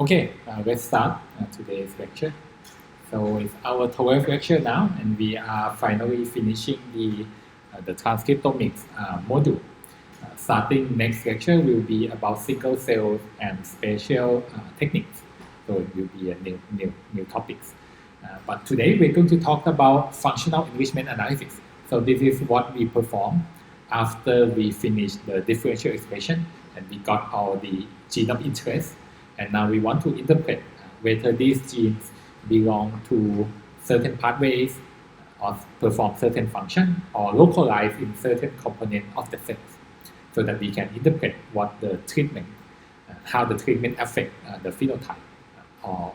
Let's start today's lecture. So it's our 12th lecture now, and we are finally finishing the transcriptomics module. Starting next lecture will be about single cell and spatial techniques. So it will be a new topics. But today we're going to talk about functional enrichment analysis. So this is what we perform after we finish the differential expression and we got all the gene of interest. And now we want to interpret whether these genes belong to certain pathways or perform certain function or localize in certain component of the cells, so that we can interpret what the treatment, how the treatment affect the phenotype or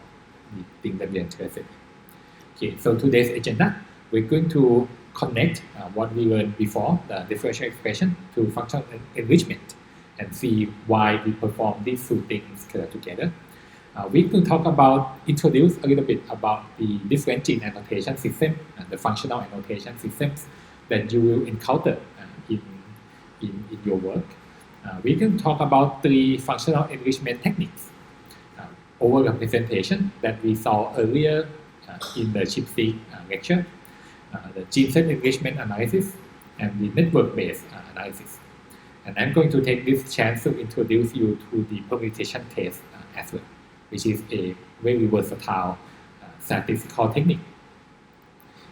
the thing that we are interested in. Okay, so today's agenda, we're going to connect what we learned before, the differential expression, to functional enrichment, and see why we perform these two things together. We're going to talk about, introduce a little bit about the different gene annotation system and the functional annotation systems that you will encounter in your work. We're going to talk about three functional enrichment techniques. Overrepresentation that we saw earlier in the GSEA lecture, the gene set enrichment analysis, and the network-based analysis. And I'm going to take this chance to introduce you to the permutation test as well, which is a very versatile statistical technique.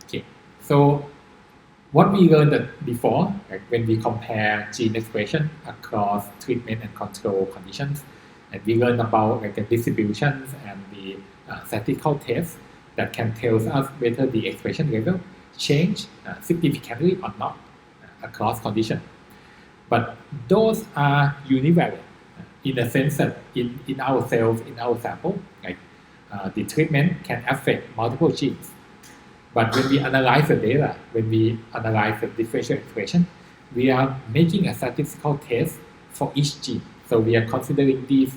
Okay, so what we learned before, like when we compare gene expression across treatment and control conditions, and we learned about like the distributions and the statistical tests that can tell us whether the expression level change significantly or not across conditions. But those are univariate in the sense that in our cells, in our sample, like the treatment can affect multiple genes. But when we analyze the data, when we analyze the differential expression, we are making a statistical test for each gene. So we are considering these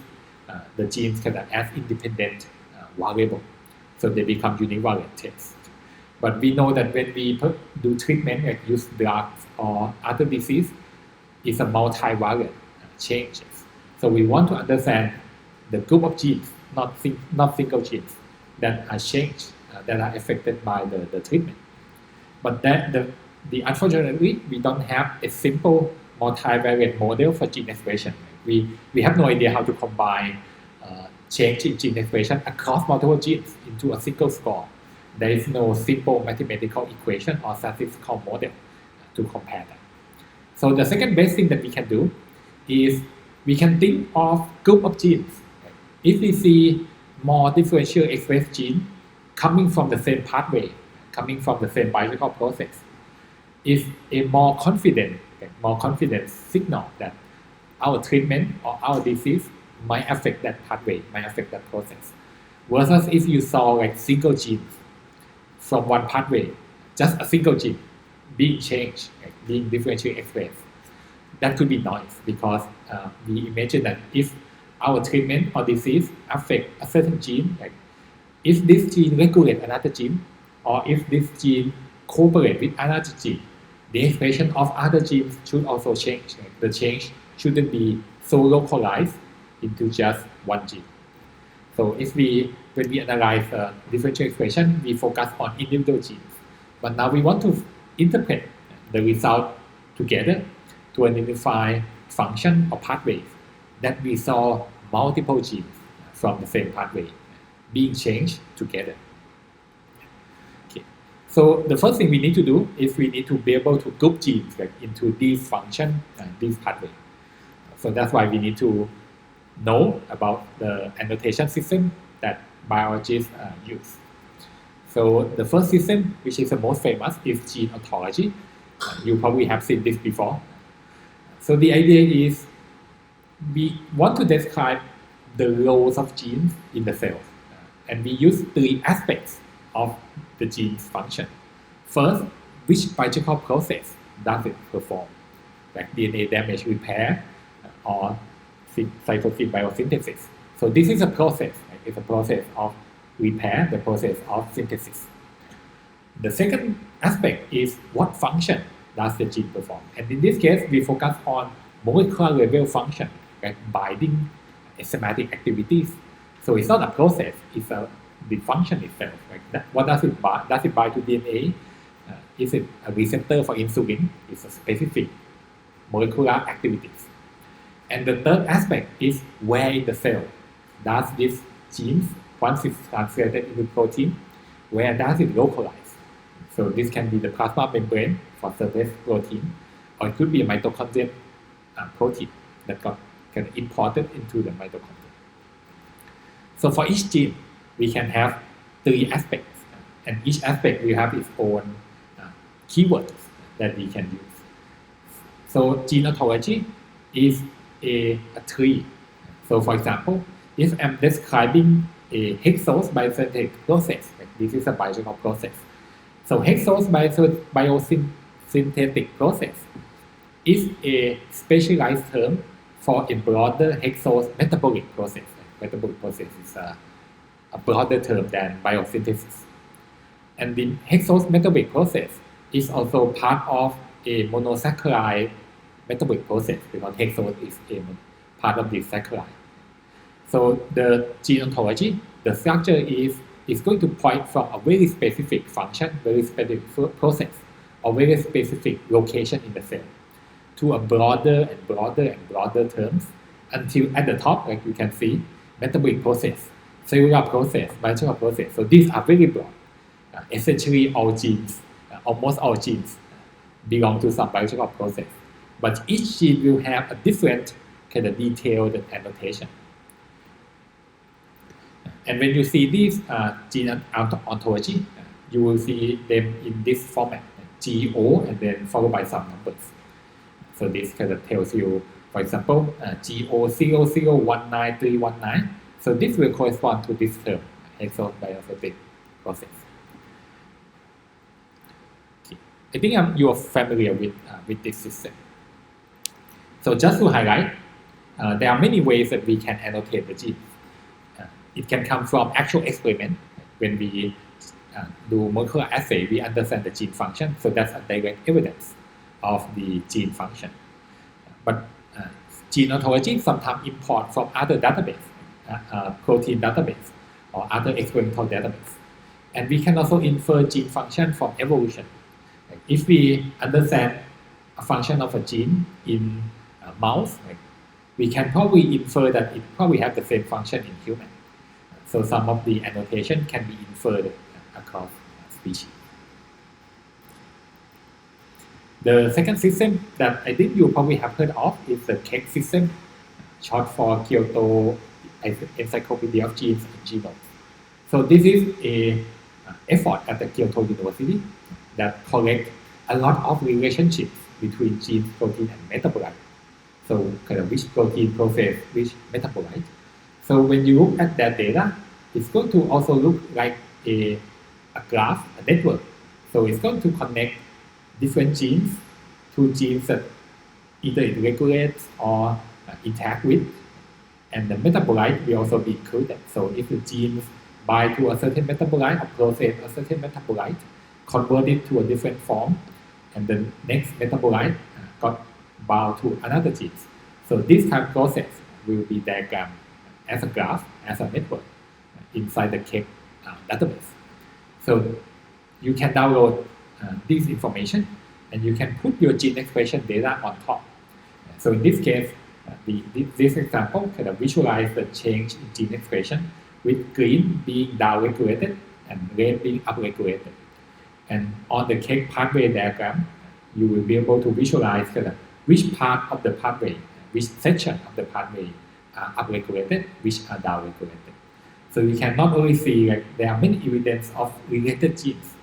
the genes as independent variable. So they become univariate tests. But we know that when we do treatment, like use drugs or other disease, it's a multivariate changes. So we want to understand the group of genes, not single genes, that are changed, that are affected by the treatment. But unfortunately, we don't have a simple multivariate model for gene expression. We have no idea how to combine change in gene expression across multiple genes into a single score. There is no simple mathematical equation or statistical model to compare them. So the second best thing that we can do is we can think of group of genes. If we see more differential expressed gene coming from the same pathway, coming from the same biological process, is a more confident signal that our treatment or our disease might affect that pathway, might affect that process. Versus if you saw like single genes from one pathway, just a single gene being changed, being differentially expressed, that could be noise, because we imagine that if our treatment or disease affect a certain gene, like if this gene regulates another gene, or if this gene cooperates with another gene, the expression of other genes should also change. The change shouldn't be so localized into just one gene. So when we analyze differential expression, we focus on individual genes. But now we want to interpret the result together to identify function or pathways that we saw multiple genes from the same pathway being changed together. Okay. So the first thing we need to do is we need to be able to group genes into these functions and these pathways. So that's why we need to know about the annotation system that biologists use. So the first system, which is the most famous, is gene ontology. You probably have seen this before. So the idea is we want to describe the roles of genes in the cell. And we use three aspects of the gene's function. First, which biological process does it perform? Like DNA damage repair or cytosine biosynthesis. So this is a process. It's a process of repair, the process of synthesis. The second aspect is what function does the gene perform. And in this case, we focus on molecular level function, like binding, enzymatic activities. So it's not a process, it's the function itself. Like what does it bind? Does it bind to DNA? Is it a receptor for insulin? It's a specific molecular activities. And the third aspect is where in the cell does this gene, once it's translated into protein, where does it localize? So this can be the plasma membrane for surface protein, or it could be a mitochondrial protein that got kind of imported into the mitochondria. So for each gene, we can have 3 aspects, and each aspect will have its own keywords that we can use. So gene ontology is a tree. So for example, if I'm describing a hexose biosynthetic process, like this is a biological process. So hexose biosynthetic process is a specialized term for a broader hexose metabolic process. Metabolic process is a broader term than biosynthesis. And the hexose metabolic process is also part of a monosaccharide metabolic process because hexose is a part of the saccharide. So the gene ontology, the structure is going to point from a very specific function, very specific process, or very specific location in the cell to a broader and broader and broader terms until at the top, like you can see, metabolic process, cellular process, biological process. So these are very broad. Essentially all genes, almost all genes belong to some biological process. But each gene will have a different kind of detailed annotation. And when you see these gene ontology, you will see them in this format, GO and then followed by some numbers. So this kind of tells you, for example, GO0019319. So this will correspond to this term, hexose biosynthetic process. Okay. I think you are familiar with this system. So just to highlight, there are many ways that we can annotate the genes. It can come from actual experiment. When we do molecular assay, we understand the gene function, so that's a direct evidence of the gene function. But gene ontology sometimes import from other database, protein database, or other experimental database. And we can also infer gene function from evolution. If we understand a function of a gene in a mouse, we can probably infer that it probably has the same function in human. So some of the annotation can be inferred across species. The second system that I think you probably have heard of is the KEGG system, short for Kyoto Encyclopedia of Genes and Genomes. So this is an effort at the Kyoto University that collects a lot of relationships between gene, protein, and metabolite. So kind of which protein process which metabolite. So when you look at that data, it's going to also look like a graph, a network. So it's going to connect different genes to genes that either it regulates or interact with. And the metabolite will also be included. So if the genes bind to a certain metabolite or process a certain metabolite, convert it to a different form, and the next metabolite got bound to another gene. So this kind of process will be diagrammed as a graph, as a network inside the KEGG database. So you can download this information and you can put your gene expression data on top. So in this case, this example kind of visualize the change in gene expression with green being down-regulated and red being up-regulated. And on the KEGG pathway diagram, you will be able to visualize kind of which part of the pathway, which section of the pathway are up-regulated, which are down-regulated. So you can not only see like there are many evidence of related genes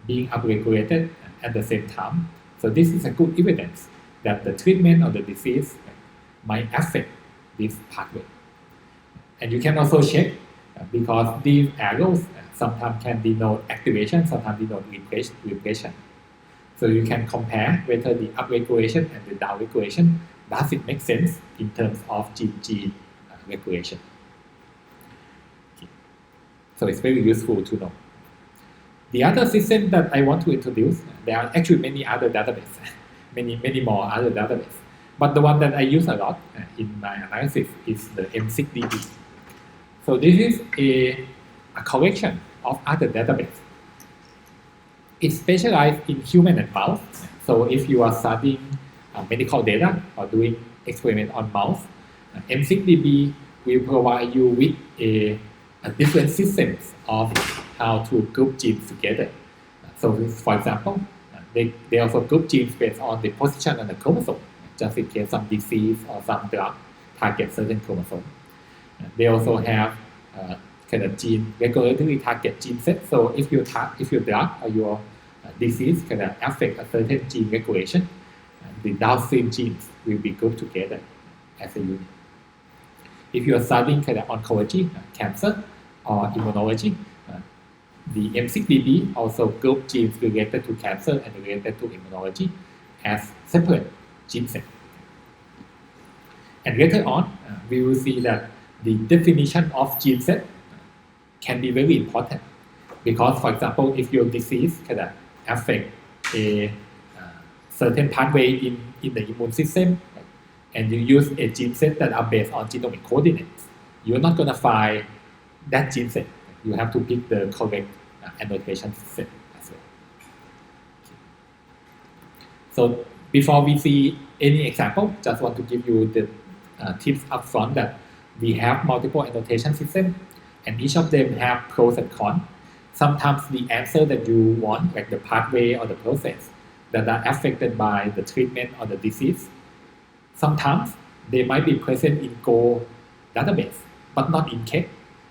being up-regulated at the same time. So this is a good evidence that the treatment of the disease might affect this pathway. And you can also check because these arrows sometimes can denote activation, sometimes denote repression. So you can compare whether the upregulation and the downregulation, does it make sense in terms of gene regulation. Okay. So it's very useful to know. The other system that I want to introduce, there are actually many other databases, many more other databases. But the one that I use a lot in my analysis is the M6DB. So this is a collection of other databases. It's specialized in human and mouse. So if you are studying medical data or doing experiment on mouse, M6DB will provide you with a different systems of how to group genes together. So for example, they also group genes based on the position on the chromosome, just in case some disease or some drug target certain chromosome. They also have kind of gene regulatory target gene set. So if your drug or your disease kind of affect a certain gene regulation, the downstream genes will be grouped together as a unit. If you are studying kind of oncology, cancer, or immunology, the M6DB also group genes related to cancer and related to immunology as separate gene sets. And later on, we will see that the definition of gene set can be very important because, for example, if your disease kind of affect a certain pathway in the immune system, and you use a gene set that are based on genomic coordinates, you're not going to find that gene set. You have to pick the correct annotation set as well. So before we see any example, just want to give you the tips up front that we have multiple annotation systems and each of them have pros and cons. Sometimes the answer that you want, like the pathway or the process that are affected by the treatment or the disease, sometimes they might be present in Go database, but not in Keck.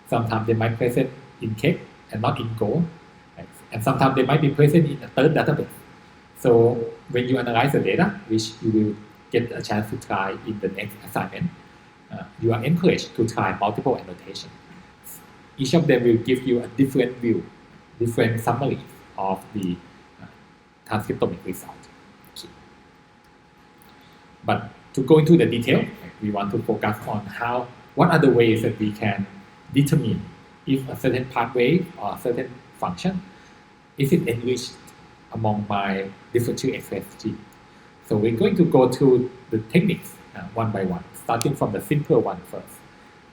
Sometimes they might be present in Keck and not in Go. And sometimes they might be present in a third database. So when you analyze the data, which you will get a chance to try in the next assignment, you are encouraged to try multiple annotations. Each of them will give you a different view, different summary of the transcriptomic result. Okay. But to go into the detail, we want to focus on what are the ways that we can determine if a certain pathway or a certain function is it enriched among my differential expressed gene. So we're going to go through the techniques one by one, starting from the simple one first.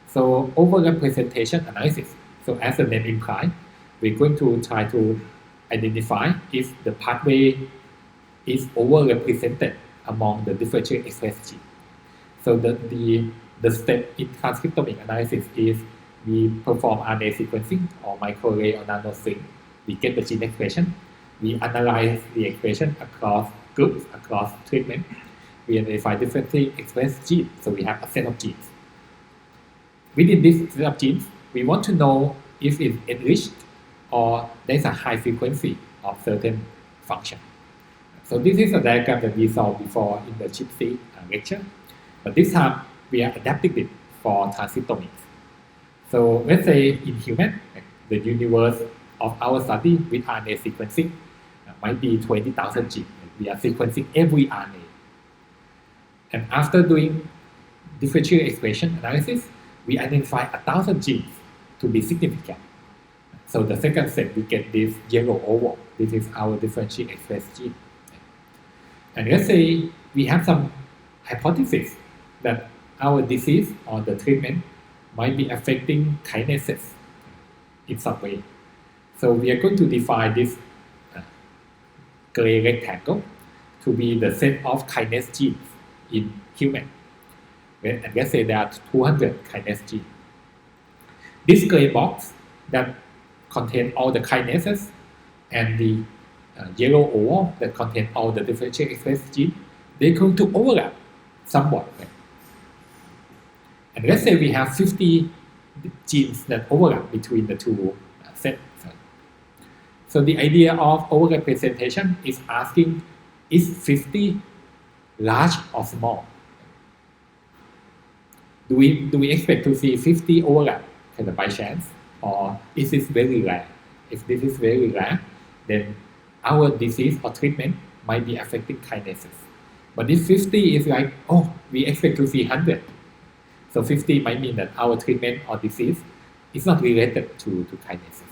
So overrepresentation analysis. So as the name implies, we're going to try to identify if the pathway is overrepresented among the differential expressed gene. So the step in transcriptomic analysis is we perform RNA sequencing or microarray or nanostring. We get the gene expression. We analyze the expression across groups, across treatment. We identify differently expressed genes. So we have a set of genes. Within this set of genes, we want to know if it's enriched or there's a high frequency of certain function. So this is a diagram that we saw before in the ChIP-seq lecture, but this time we are adapting it for transcriptomics. So let's say in human, the universe of our study with RNA sequencing might be 20,000 genes. We are sequencing every RNA. And after doing differential expression analysis, we identify 1,000 genes to be significant. So the second step, we get this yellow oval. This is our differential expressed gene. And let's say we have some hypothesis that our disease or the treatment might be affecting kinases in some way. So we are going to define this gray rectangle to be the set of kinase genes in human. And let's say there are 200 kinase genes. This gray box that contains all the kinases and the yellow oval that contains all the differential expressed genes, they're going to overlap somewhat. And let's say we have 50 genes that overlap between the two sets. So the idea of overrepresentation is asking, is 50 large or small? Do we expect to see 50 overlap kind of by chance, or is this very rare? If this is very rare, then our disease or treatment might be affecting kinases. But if 50 is like, we expect to see 100. So 50 might mean that our treatment or disease is not related to kinases.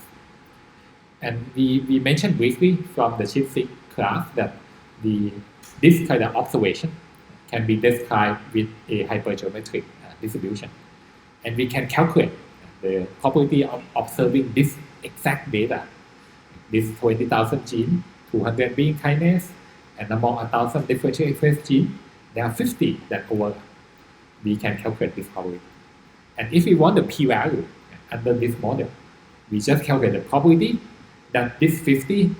And we mentioned briefly from the ChIP-seq class that this kind of observation can be described with a hypergeometric distribution. And we can calculate the probability of observing this exact data, this 20,000 gene, 200 being kinase, and among 1,000 differential expressed gene, there are 50 that overlap. We can calculate this probability. And if we want the p-value under this model, we just calculate the probability that this 50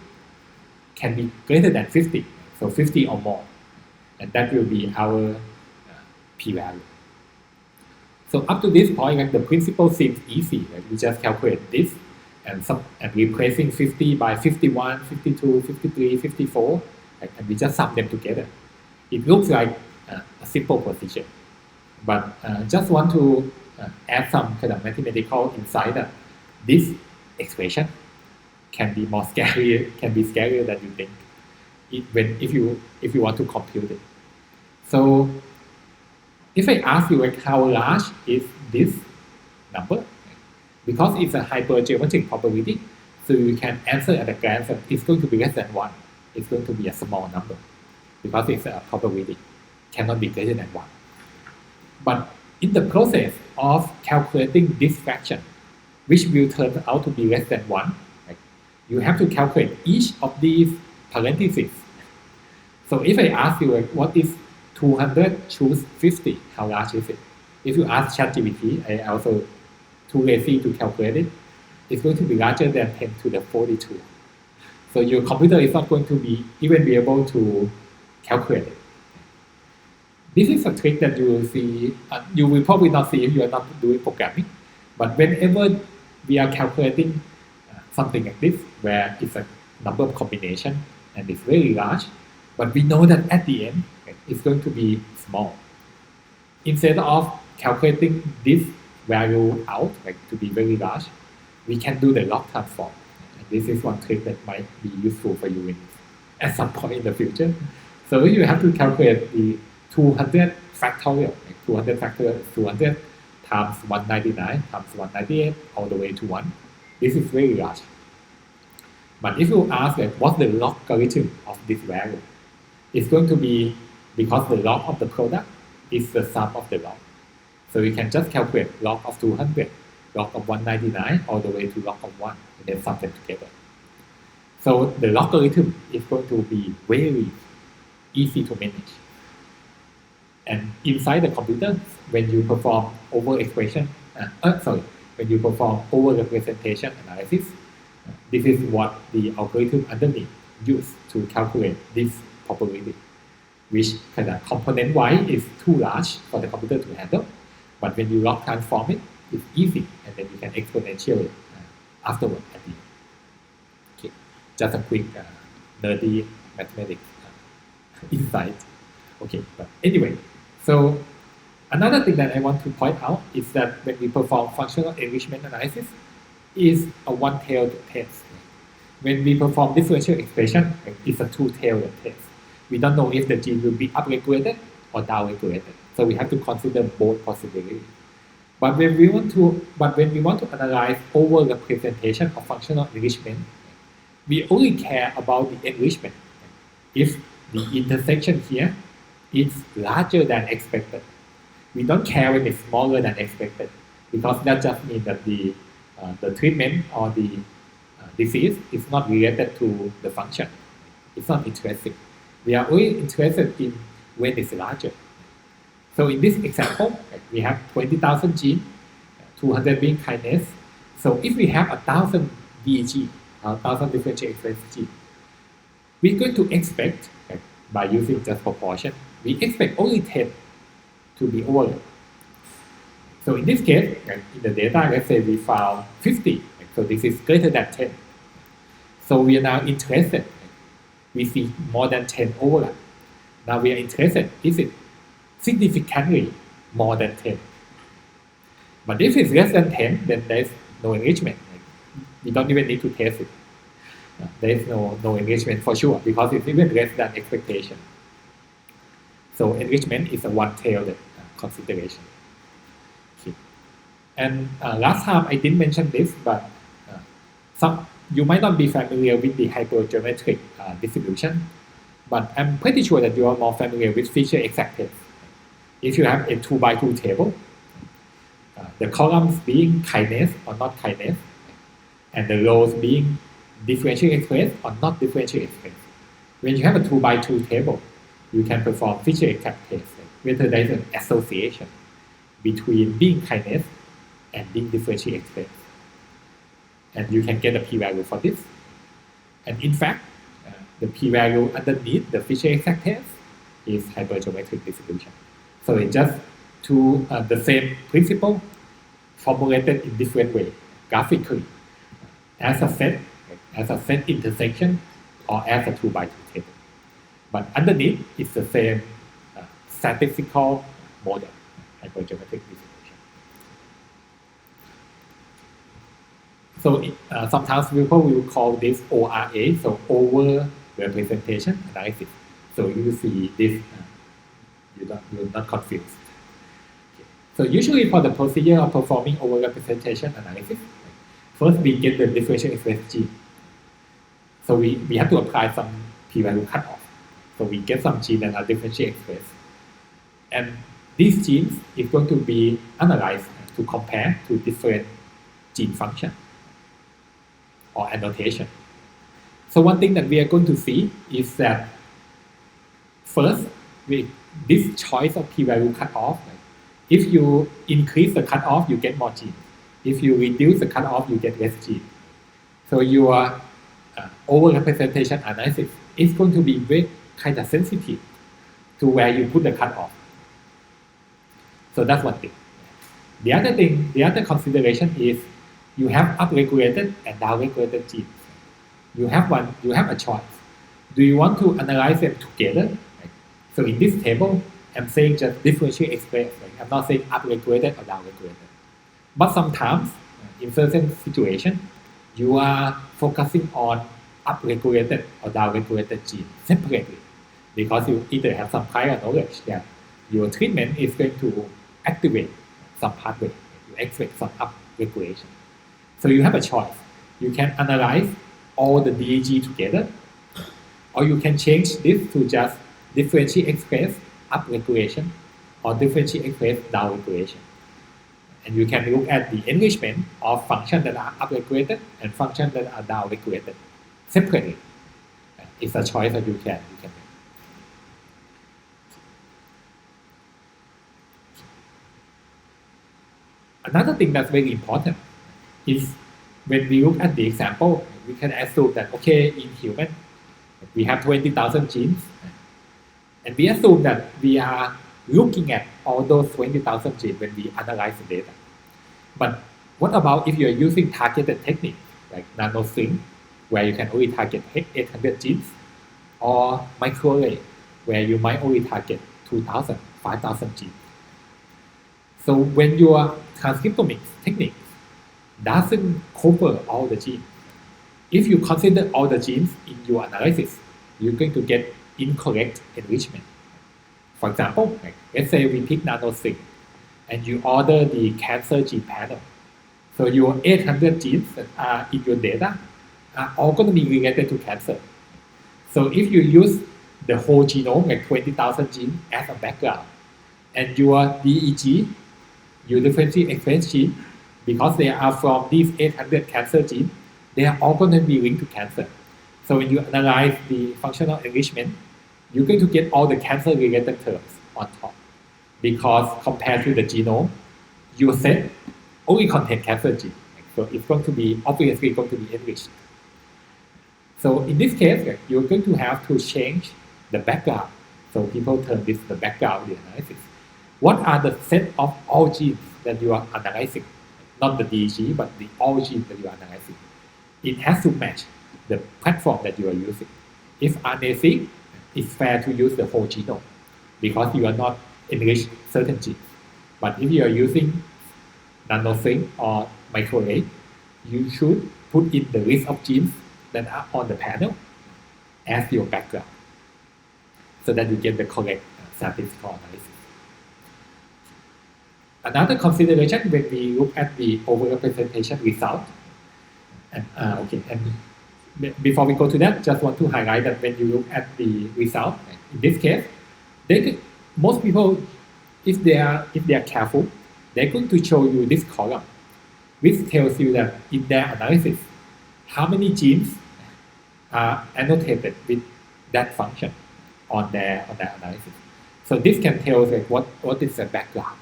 can be greater than 50, so 50 or more. And that will be our p-value. So up to this point, like, the principle seems easy. Like, we just calculate this and replacing 50 by 51, 52, 53, 54, like, and we just sum them together. It looks like a simple precision. But just want to add some kind of mathematical insight that this expression can be more scary, can be scarier than you think if you want to compute it. So if I ask you like how large is this number, because it's a hypergeometric probability, so you can answer at a glance that it's going to be less than 1. It's going to be a small number because it's a probability, cannot be greater than 1. But in the process of calculating this fraction, which will turn out to be less than 1, right, you have to calculate each of these parentheses. So if I ask you like, what is 200 choose 50, how large is it? If you ask ChatGPT, I also too lazy to calculate it, it's going to be larger than 10 to the 42. So your computer is not going to even be able to calculate it. This is a trick that you will see, you will probably not see if you are not doing programming, but whenever we are calculating something like this, where it's a number of combination and it's very large, but we know that at the end, it's going to be small. Instead of calculating this value out, like to be very large, we can do the log transform. And this is one trick that might be useful for you at some point in the future. So you have to calculate the 200 factorial, like 200 factorial is 200 times 199 times 198 all the way to 1. This is very large. But if you ask like, what's the logarithm of this value, it's going to be, because the log of the product is the sum of the log. So you can just calculate log of 200, log of 199 all the way to log of 1 and then sum them together. So the logarithm is going to be very easy to manage. And inside the computer, when you perform when you perform overrepresentation analysis, this is what the algorithm underneath use to calculate this probability, which kind of component-wise is too large for the computer to handle. But when you log transform it, it's easy, and then you can exponential it afterward at the end. Okay, just a quick nerdy mathematics insight. Okay, but anyway, so another thing that I want to point out is that when we perform functional enrichment analysis, is a one-tailed test. When we perform differential expression, it's a two-tailed test. We don't know if the gene will be upregulated or downregulated. So we have to consider both possibilities. But when we want to analyze overrepresentation of functional enrichment, we only care about the enrichment. If the intersection here is larger than expected, we don't care when it's smaller than expected, because that just means that the treatment or the disease is not related to the function. It's not interesting. We are only interested in when it's larger. So in this example, we have 20,000 genes, 200 being kinase. So if we have 1,000 DEG, 1,000 differential expressed genes, we're going to expect, by using just proportion, we expect only 10 to be overlapped. So in this case, in the data, let's say we found 50. So this is greater than 10. So we are now interested. We see more than 10 overlap. Now we are interested, is it significantly more than 10? But if it's less than 10, then there's no enrichment. We don't even need to test it. There's no enrichment for sure, because it's even less than expectation. So enrichment is a one-tailed consideration. Okay. And last time I didn't mention this, but you might not be familiar with the hypergeometric distribution, but I'm pretty sure that you are more familiar with feature exact test. If you have a 2x2 table, the columns being kinase or not kinase, and the rows being differentially expressed or not differentially expressed. When you have a 2x2 table, you can perform feature exact tests, whether there is an association between being kinase and being differentially expressed. And you can get a p-value for this. And in fact, the p-value underneath the feature exact test is hypergeometric distribution. So it's just the same principle formulated in different way, graphically, as a set intersection or as a 2x2 table. But underneath, it's the same statistical model, hypergeometric distribution. So sometimes people will call this ORA, so over-representation analysis. So you see this, you're not confused. Okay. So usually for the procedure of performing over-representation analysis, first we get the differential expressed gene. So we have to apply some p-value cutoff. So we get some genes that are differentially expressed. And these genes is going to be analyzed to compare to different gene function or annotation. So one thing that we are going to see is that first, this choice of p-value cutoff, if you increase the cutoff, you get more genes. If you reduce the cutoff, you get less genes. So your over-representation analysis is going to be very kind of sensitive to where you put the cutoff. So that's one thing. The other consideration is you have upregulated and downregulated genes. You have a choice. Do you want to analyze them together? So in this table, I'm saying just differentially expressed. I'm not saying upregulated or downregulated. But sometimes, in certain situations, you are focusing on upregulated or downregulated genes separately, because you either have some prior knowledge that your treatment is going to activate some pathway, you expect some upregulation. So you have a choice. You can analyze all the DAG together, or you can change this to just differentially express upregulation or differentially express downregulation. And you can look at the enrichment of functions that are upregulated and functions that are downregulated separately. It's a choice that you can make. Another thing that's very important is when we look at the example, we can assume that, okay, in human, we have 20,000 genes, and we assume that we are looking at all those 20,000 genes when we analyze the data. But what about if you're using targeted techniques like nanosync, where you can only target 800 genes, or microarray, where you might only target 2,000, 5,000 genes? So when your transcriptomics technique doesn't cover all the genes, if you consider all the genes in your analysis, you're going to get incorrect enrichment. For example, let's say we pick nanosync and you order the cancer gene panel. So your 800 genes that are in your data are all going to be related to cancer. So if you use the whole genome, like 20,000 genes as a background, and your DEG, your differentially expressed gene, because they are from these 800 cancer genes, they are all going to be linked to cancer. So when you analyze the functional enrichment, you're going to get all the cancer-related terms on top. Because compared to the genome, your set only contains cancer genes. So it's going to be, obviously going to be enriched. So in this case, you're going to have to change the background. So people term this the background of the analysis. What are the set of all genes that you are analyzing? Not the DEG, but the all genes that you are analyzing. It has to match the platform that you are using. If RNA-seq, it's fair to use the whole genome because you are not enriched certain genes. But if you are using nanosync or microarray, you should put in the list of genes that are on the panel as your background so that you get the correct statistical analysis. Another consideration when we look at the overrepresentation result, and before we go to that, just want to highlight that when you look at the result, in this case, most people, if they are careful, they're going to show you this column, which tells you that in their analysis, how many genes are annotated with that function on their analysis. So this can tell us like what is the background.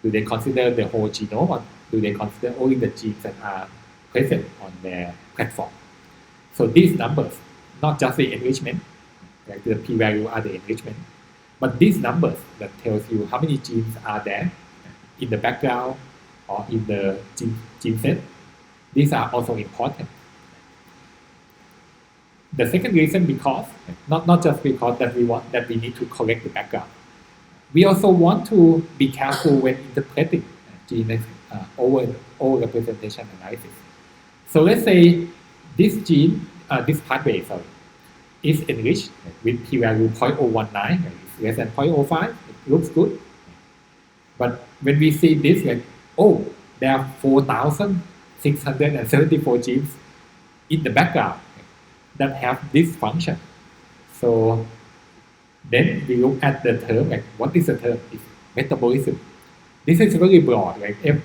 Do they consider the whole genome, or do they consider only the genes that are present on their platform? So these numbers, not just the enrichment, like the p-value are the enrichment, but these numbers that tells you how many genes are there in the background or in the gene set, these are also important. The second reason, because not just because that we need to collect the background, we also want to be careful when interpreting gene overrepresentation analysis. So let's say this gene, this pathway, is enriched with p-value 0.019, it's less than 0.05, it looks good. But when we see this, like, oh, there are 4,674 genes in the background that have this function. So then we look at the term, like what is the term? It's metabolism. This is very broad, like if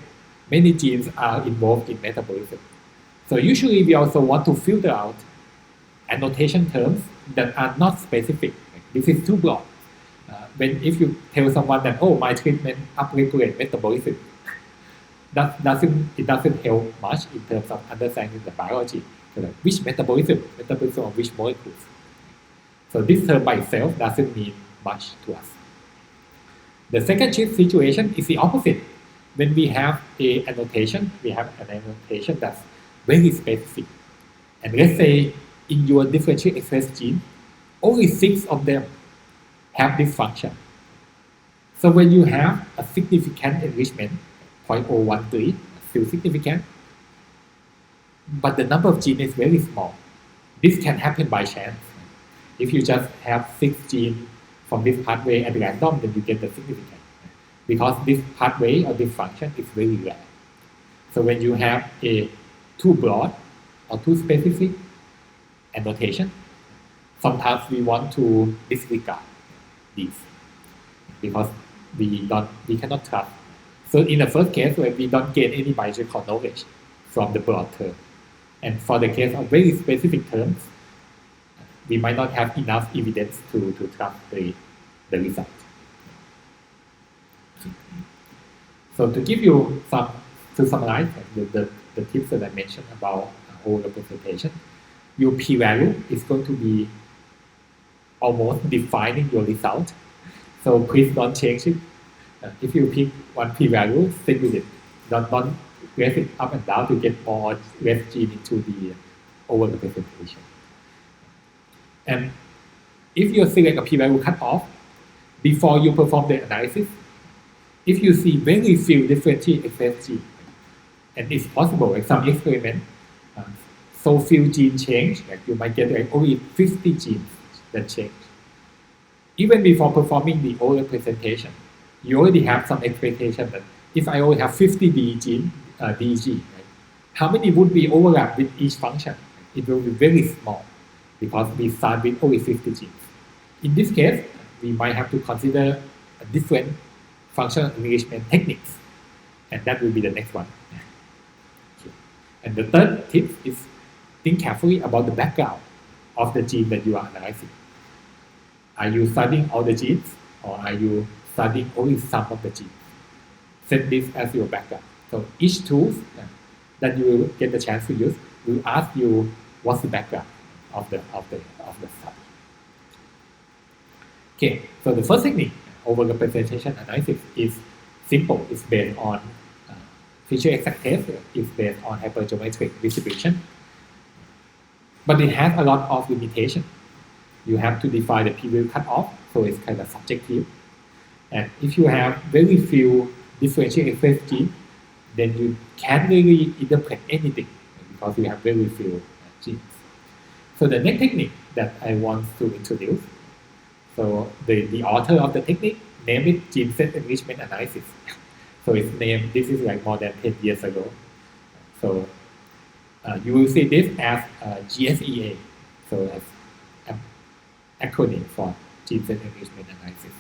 many genes are involved in metabolism. So usually we also want to filter out annotation terms that are not specific. This is too broad. If you tell someone that, oh, my treatment upregulates metabolism, it doesn't help much in terms of understanding the biology. So like which metabolism of which molecules. So this term by itself doesn't mean much to us. The second situation is the opposite. When we have an annotation that's very specific. And let's say in your differential express gene, only 6 of them have this function. So when you have a significant enrichment, 0.013, still significant, but the number of genes is very small. This can happen by chance. If you just have 6 genes from this pathway at random, then you get the significant. Because this pathway or this function is very rare. So when you have a too broad or too specific annotation, sometimes we want to disregard these because we cannot trust. So in the first case, where we don't gain any biological knowledge from the broad term. And for the case of very specific terms, we might not have enough evidence to trust the result. So to give you to summarize the tips that I mentioned about overrepresentation, your p-value is going to be almost defining your result. So please don't change it. If you pick one p-value, stick with it. Don't raise it up and down to get more or less gene into the overrepresentation. And if you select a p-value cutoff before you perform the analysis, if you see very few differential expressed genes, and it's possible in some experiment, so few genes change, like you might get like only 50 genes that change. Even before performing the overrepresentation, you already have some expectation that if I only have 50 DG, right, how many would be overlap with each function? It will be very small because we start with only 50 genes. In this case, we might have to consider a different functional enrichment techniques, and that will be the next one. Okay. And the third tip is think carefully about the background of the gene that you are analyzing. Are you studying all the genes, or are you studying only some of the genes? Set this as your background. So each tool that you will get the chance to use will ask you what's the background of the study. Okay, so the first technique, overrepresentation analysis, is simple. It's based on feature exact test. It's based on hypergeometric distribution, but it has a lot of limitation. You have to define the p-value cutoff, so it's kind of subjective. And if you have very few differential expressed genes, then you can't really interpret anything because you have very few genes. So the next technique that I want to introduce, so the author of the technique named it gene set enrichment analysis. So it's named, this is like more than 10 years ago. So you will see this as GSEA, so as an acronym for gene set enrichment analysis.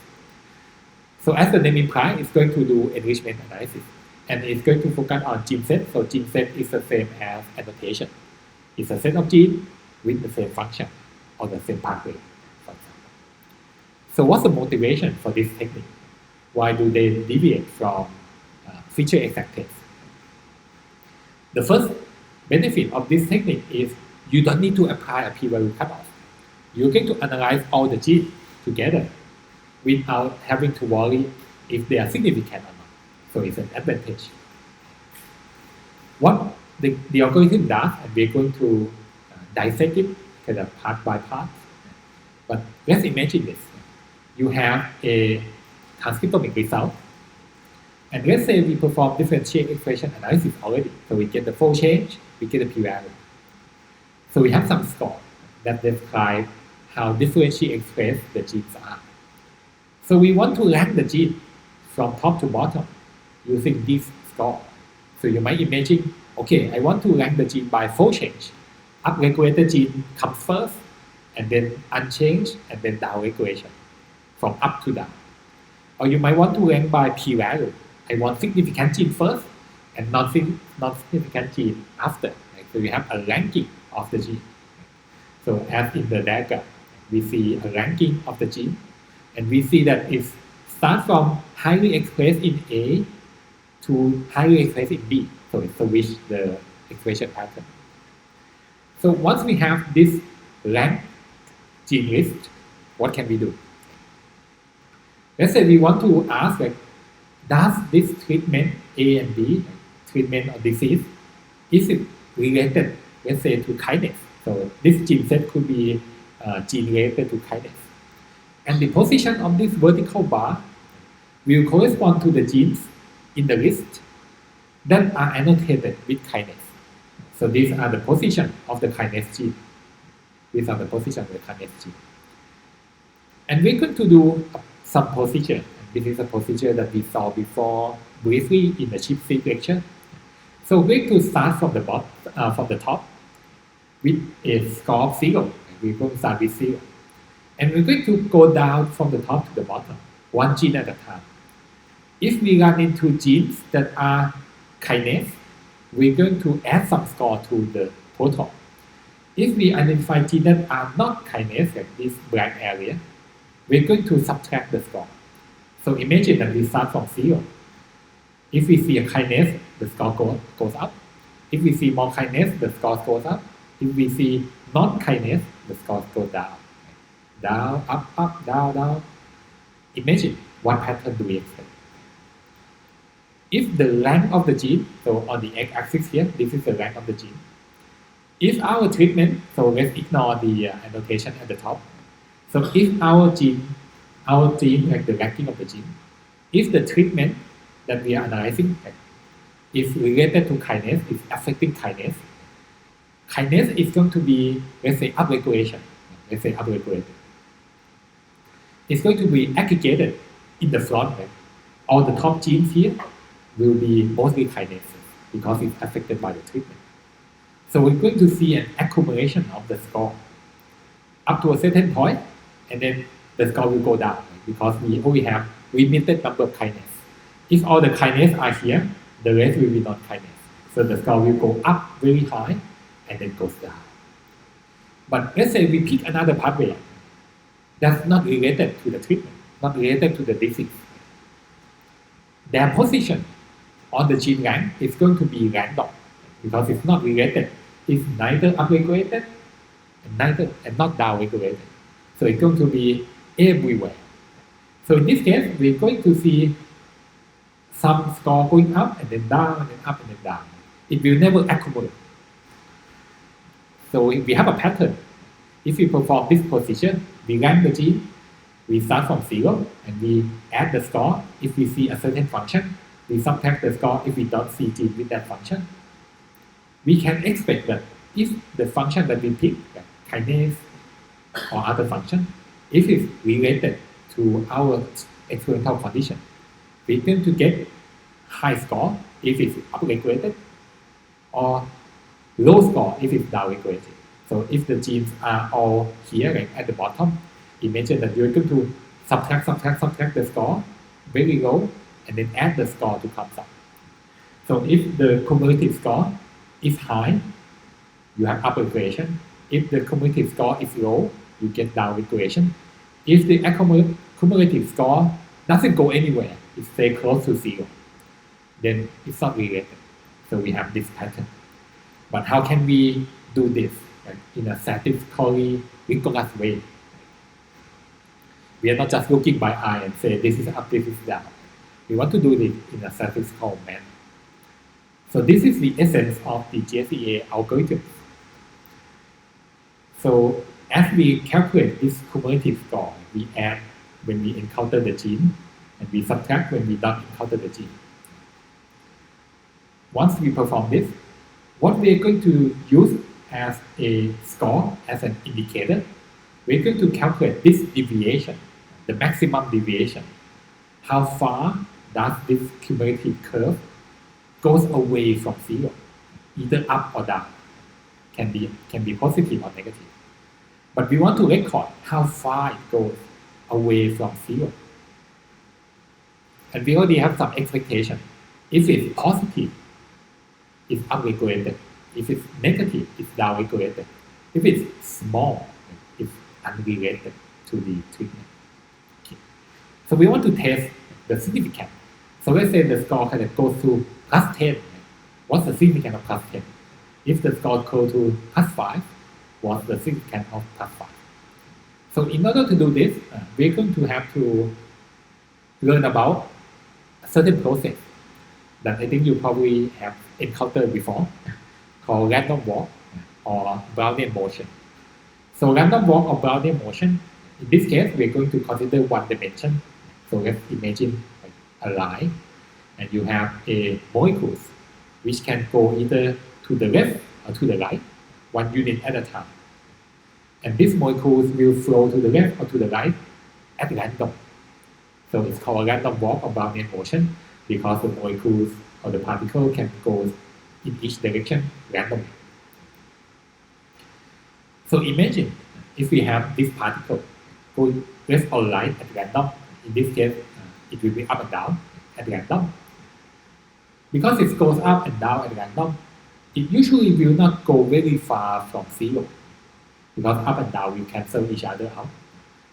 So as the name implies, it's going to do enrichment analysis. And it's going to focus on gene set. So gene set is the same as annotation. It's a set of genes with the same function or the same pathway, for example. So what's the motivation for this technique? Why do they deviate from feature exact test? The first benefit of this technique is you don't need to apply a p-value cutoff. You're going to analyze all the genes together without having to worry if they are significant or not. So it's an advantage. What the algorithm does, and we're going to dissect it kind of part by part. But let's imagine this. You have a transcriptomic result. And let's say we perform differential expression analysis already. So we get the fold change, we get the p-value. So we have some score that describe how differentially expressed the genes are. So we want to rank the gene from top to bottom using this score. So you might imagine, okay, I want to rank the gene by fold change. Up-regulated gene comes first, and then unchanged, and then down-regulation, from up to down. Or you might want to rank by p-value. I want significant gene first, and non-significant gene after. So you have a ranking of the gene. So as in the diagram, we see a ranking of the gene, and we see that it starts from highly expressed in A to highly expressed in B. So it switches the expression pattern. So once we have this ranked gene list, what can we do? Let's say we want to ask, like, does this treatment A and B, treatment of disease, is it related, let's say, to kinase? So this gene set could be gene related to kinase. And the position of this vertical bar will correspond to the genes in the list that are annotated with kinase. So these are the position of the kinase gene. These are the position of the kinase gene. And we're going to do some procedure. This is a procedure that we saw before briefly in the ChIP-seq lecture. So we're going to start from the top with a score of 0. We're going to start with 0. And we're going to go down from the top to the bottom, one gene at a time. If we run into genes that are kinase, we're going to add some score to the total. If we identify genes that are not kinase, like this blank area, we're going to subtract the score. So imagine that we start from 0. If we see a kinase, the score goes up. If we see more kinase, the score goes up. If we see non-kinase, the score goes down. Down, up, down, down. Imagine what pattern do we expect. If the rank of the gene, so on the x-axis here, this is the rank of the gene. If our treatment, so let's ignore the annotation at the top. So if our gene, like the ranking of the gene, if the treatment that we are analyzing is related to kinase, is affecting kinase, kinase is going to be, let's say, upregulation. Let's say upregulated. It's going to be aggregated in the front. All the top genes here will be mostly kinases because it's affected by the treatment. So we're going to see an accumulation of the score up to a certain point, and then the score will go down because we only have limited number of kinases. If all the kinases are here, the rest will be non-kinase. So the score will go up very high and then goes down. But let's say we pick another pathway that's not related to the treatment, not related to the disease. Their position on the gene rank is going to be random because it's not related. It's neither upregulated and not downregulated. So it's going to be everywhere. So in this case, we're going to see some score going up and then down and then up and then down. It will never accumulate. So we have a pattern. If we perform this procedure, we rank the gene, we start from 0 and we add the score. If we see a certain function, we subtract the score if we don't see gene with that function. We can expect that if the function that we pick, like kinase or other function, if it's related to our experimental condition, we're going to get high score if it's upregulated or low score if it's downregulated. So if the genes are all here, like at the bottom, imagine that you're going to subtract the score very low and then add the score to come up. So if the cumulative score is high, you have up regression. If the cumulative score is low, you get down regression. If the cumulative score doesn't go anywhere, it stays close to zero, then it's not related. So we have this pattern. But how can we do this in a statistically rigorous way? We are not just looking by eye and say this is up, this is down. We want to do this in a statistical manner. So this is the essence of the GSEA algorithm. So as we calculate this cumulative score, we add when we encounter the gene, and we subtract when we don't encounter the gene. Once we perform this, what we are going to use as a score, as an indicator, we're going to calculate this deviation, the maximum deviation. How far does this cumulative curve goes away from zero, either up or down, can be positive or negative. But we want to record how far it goes away from zero. And we already have some expectation. If it's positive, it's upregulated. If it's negative, it's downregulated. If it's small, it's unrelated to the treatment. Okay. So we want to test the significance. So let's say the score kind of goes to +10. What's the significance of +10? If the score goes to +5, what's the significance of +5? So in order to do this, we're going to have to learn about a certain process that I think you probably have encountered before, called random walk or Brownian motion. So random walk or Brownian motion, in this case, we're going to consider one dimension. So let's imagine a line, and you have a molecules which can go either to the left or to the right, one unit at a time. And these molecules will flow to the left or to the right at random. So it's called a random walk or Brownian motion because the molecules or the particle can go in each direction randomly. So imagine if we have this particle going left or right at random. In this case, it will be up and down at random. Because it goes up and down at random, it usually will not go very far from zero, because up and down will cancel each other out.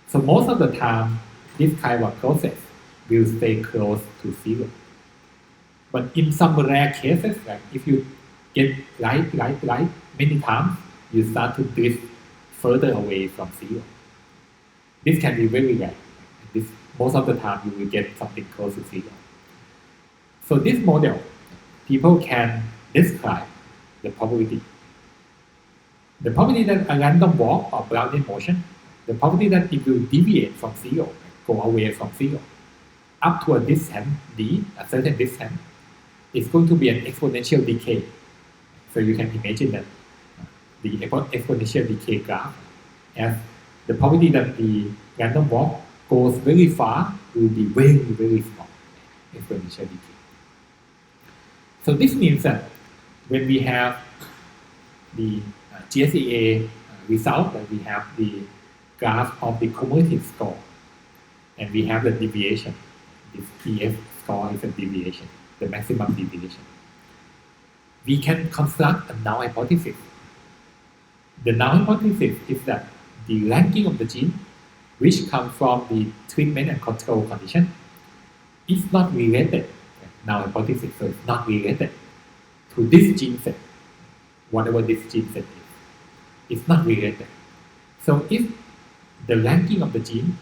So most of the time, this kind of process will stay close to zero. But in some rare cases, like if you get right many times, you start to drift further away from zero. This can be very rare. Most of the time, you will get something close to zero. So this model, people can describe the probability. The probability that a random walk or Brownian motion, the probability that it will deviate from zero, go away from zero, up to a distance d, a certain distance, is going to be an exponential decay. So you can imagine that the exponential decay graph, as the probability that the random walk goes very far will be very, very small, exponential decay. So this means that when we have the GSEA result, that we have the graph of the cumulative score, and we have the deviation. This PF score is a deviation, the maximum deviation. We can construct a null hypothesis. The null hypothesis is that the ranking of the gene, which comes from the treatment and control condition, is not related. Null hypothesis, so it's not related to this gene set, whatever this gene set is. It's not related. So if the ranking of the gene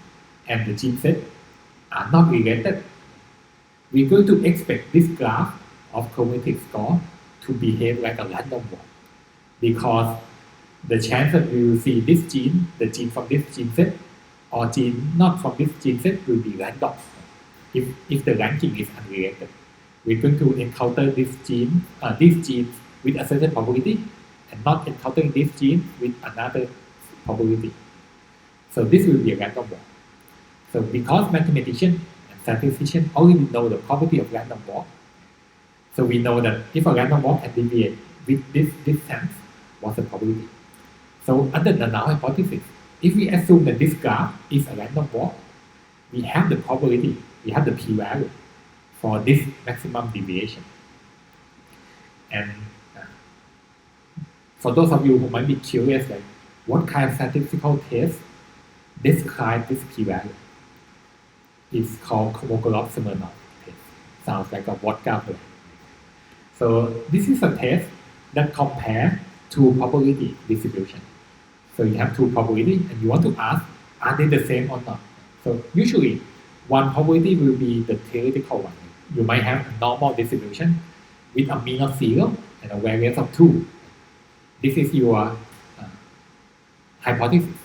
and the gene set are not related, we're going to expect this graph of cumulative score to behave like a random walk, because the chance that we will see this gene, the gene from this gene set, or gene not from this gene set will be random if the ranking is unrelated. We're going to encounter these genes with a certain probability and not encountering this gene with another probability. So this will be a random walk. So because mathematicians and statisticians already know the property of random walk, so we know that if a random walk can deviate with this distance, what's the probability? So under the null hypothesis, if we assume that this graph is a random walk, we have the probability we have the p-value for this maximum deviation. And for those of you who might be curious, like what kind of statistical test describe this p-value? It's called Kolmogorov-Smirnov test. Sounds like a vodka brand. So this is a test that compares two probability distribution. So you have two probability and you want to ask, are they the same or not? So usually one probability will be the theoretical one. You might have a normal distribution with a mean of 0 and a variance of 2. This is your hypothesis.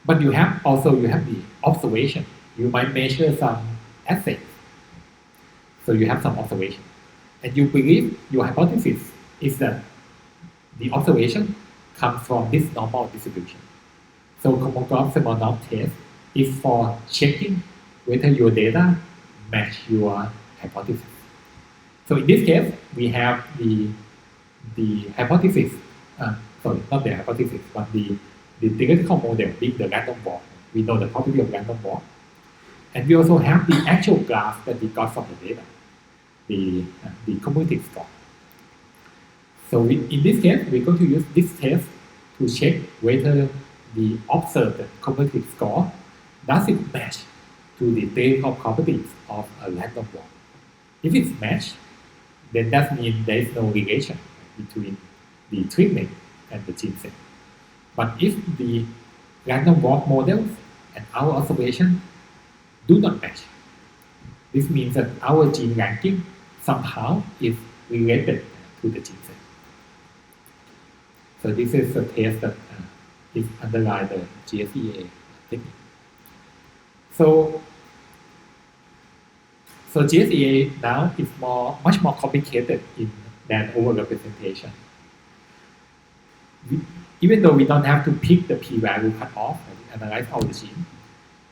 But you have the observation. You might measure some assays. So you have some observation. And you believe your hypothesis is that the observation comes from this normal distribution. So Kolmogorov-Smirnov test is for checking whether your data match your hypothesis. So in this case, we have the hypothesis, sorry, not the hypothesis, but the theoretical model being the random walk. We know the property of random walk. And we also have the actual graph that we got from the data, the cumulative score. So in this case, we're going to use this test to check whether the observed cumulative score does it match to the theoretical properties of a random walk. If it's matched, then that means there is no relation between the treatment and the gene set. But if the random walk models and our observation do not match, this means that our gene ranking somehow is related to the gene set. So this is a test that is underlying the GSEA technique. So GSEA now is much more complicated than overrepresentation. Even though we don't have to pick the p-value cutoff and analyze all the gene,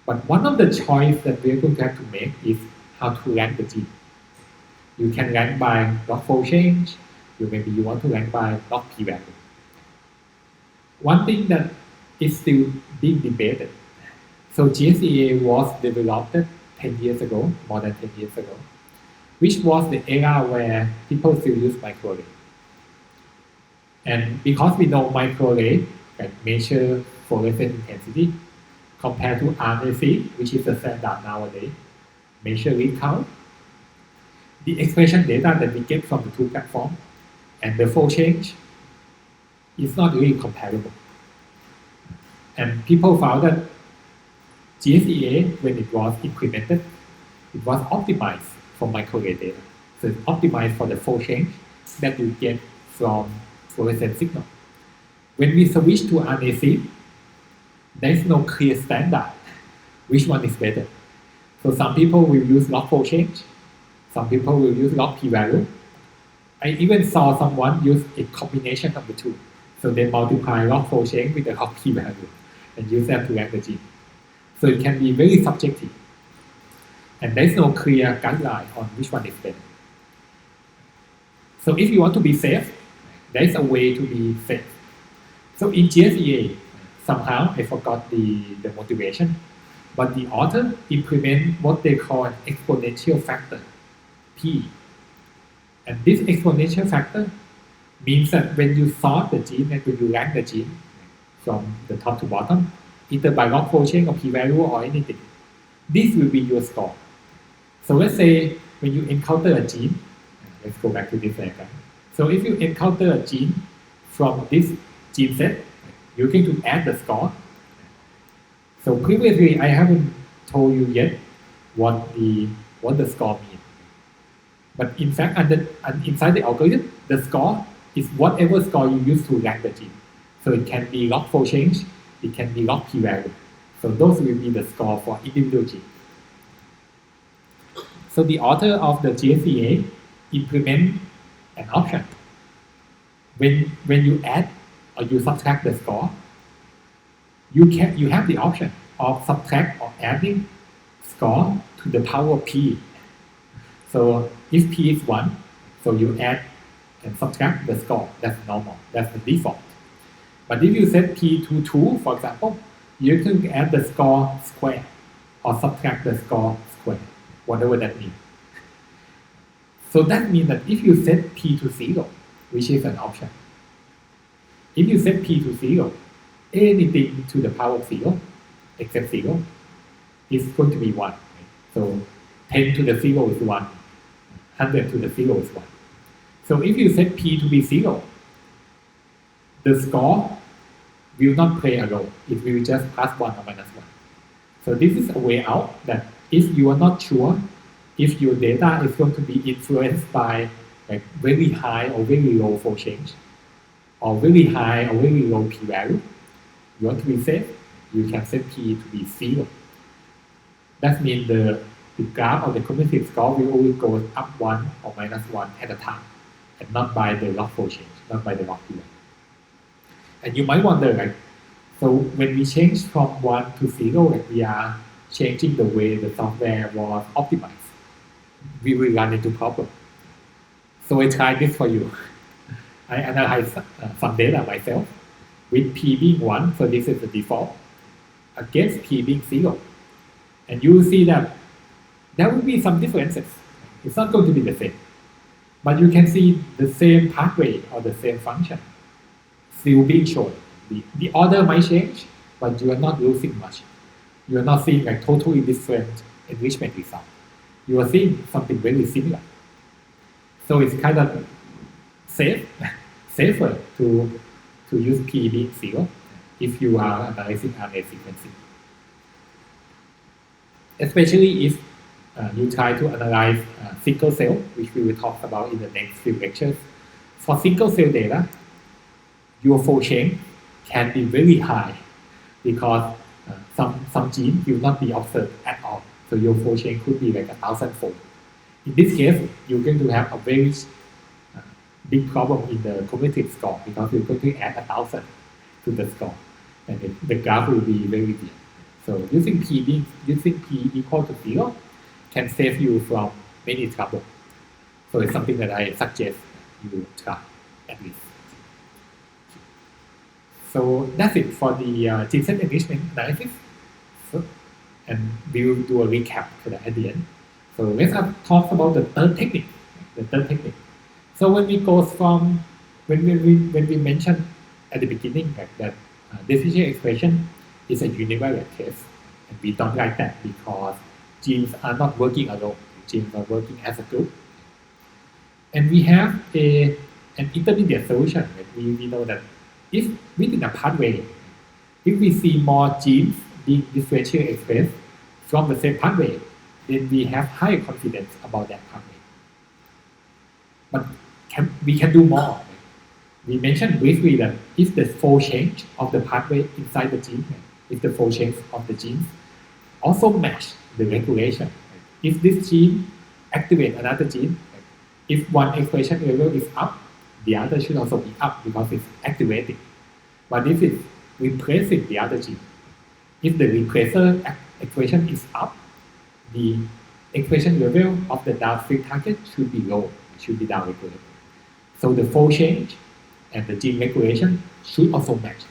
but one of the choices that we're going to have to make is how to rank the gene. You can rank by log fold change, maybe you want to rank by log p-value. One thing that is still being debated. So GSEA was developed 10 years ago, more than 10 years ago, which was the era where people still use microarray. And because we know microarray can measure fluorescence intensity compared to RNA-seq, which is the standard nowadays, measure read count, the expression data that we get from the two platforms and the fold change is not really comparable. And people found that GSEA, when it was implemented, it was optimized for microarray data. So it's optimized for the fold change that you get from fluorescent signal. When we switch to RNA-seq, there is no clear standard which one is better. So some people will use log fold change, some people will use log p-value. I even saw someone use a combination of the two. So they multiply log fold change with the log p-value and use that to rank the gene. So it can be very subjective. And there is no clear guideline on which one is better. So if you want to be safe, there is a way to be safe. So in GSEA, somehow I forgot the motivation, but the author implement what they call an exponential factor, P. And this exponential factor means that when you sort the gene and when you rank the gene from the top to bottom, either by log fold change or p-value or anything, this will be your score. So let's say when you encounter a gene, let's go back to this diagram. So if you encounter a gene from this gene set, you're going to add the score. So previously, I haven't told you yet what the score means. But in fact, inside the algorithm, the score is whatever score you use to rank the gene. So it can be log fold change, it can be log p-value. So those will be the score for individual genes. So the author of the GSEA implement an option. When you add or you subtract the score, you have the option of subtract or adding score to the power of p. So if p is 1, so you add and subtract the score. That's normal. That's the default. But if you set p to 2, for example, you can add the score square or subtract the score square. whatever that means. So that means that if you set p to 0, which is an option, if you set p to 0, anything to the power of 0 except 0 is going to be 1. Right? So 10 to the 0 is 1, 100 to the 0 is 1. So if you set p to be 0, the score will not play a role. It will just plus 1 or minus 1. So this is a way out that if you are not sure if your data is going to be influenced by like very high or very low fold change, or very high or very low p-value, you want to be safe, you can set p to be 0. That means the graph of the cumulative score will only go up 1 or minus 1 at a time, and not by the log fold change, not by the log p-value. And you might wonder, like, so when we change from 1 to 0, like we are changing the way the software was optimized, we will run into problems. So I tried this for you. I analyzed some data myself with p being 1, so this is the default, against p being 0. And you will see that there will be some differences. It's not going to be the same. But you can see the same pathway or the same function still being shown. The order might change, but you are not losing much. You are not seeing like totally different enrichment result. You are seeing something very similar. So it's kind of safer to use p being 0 if you are analyzing RNA sequencing. Especially if you try to analyze single cell, which we will talk about in the next few lectures. For single cell data, your fold change can be very high because some genes will not be observed at all. So your fold change could be like 1,000-fold. In this case, you're going to have a very big problem in the cumulative score because you're going to add 1,000 to the score, and the graph will be very weird. So using p equal to 0 can save you from many trouble. So it's something that I suggest you try at least. So that's it for the gene set enrichment analysis. And we will do a recap at the end. So let's talk about the third technique. So when we go from when we mentioned at the beginning that differential expression is a univariate case, and we don't like that because genes are not working alone. Genes are working as a group. And we have an intermediate solution. We know that if within a pathway, if we see more genes being differentially expressed from the same pathway, then we have higher confidence about that pathway. But we can do more. We mentioned briefly that if the fold change of the pathway inside the gene, if the fold change of the genes also match the regulation, if this gene activates another gene, if one expression level is up, the other should also be up because it's activating. But if it's replacing the other gene, if the replacer expression is up, the expression level of the downstream target should be low, it should be downregulated. So the fold change and the gene regulation should also match.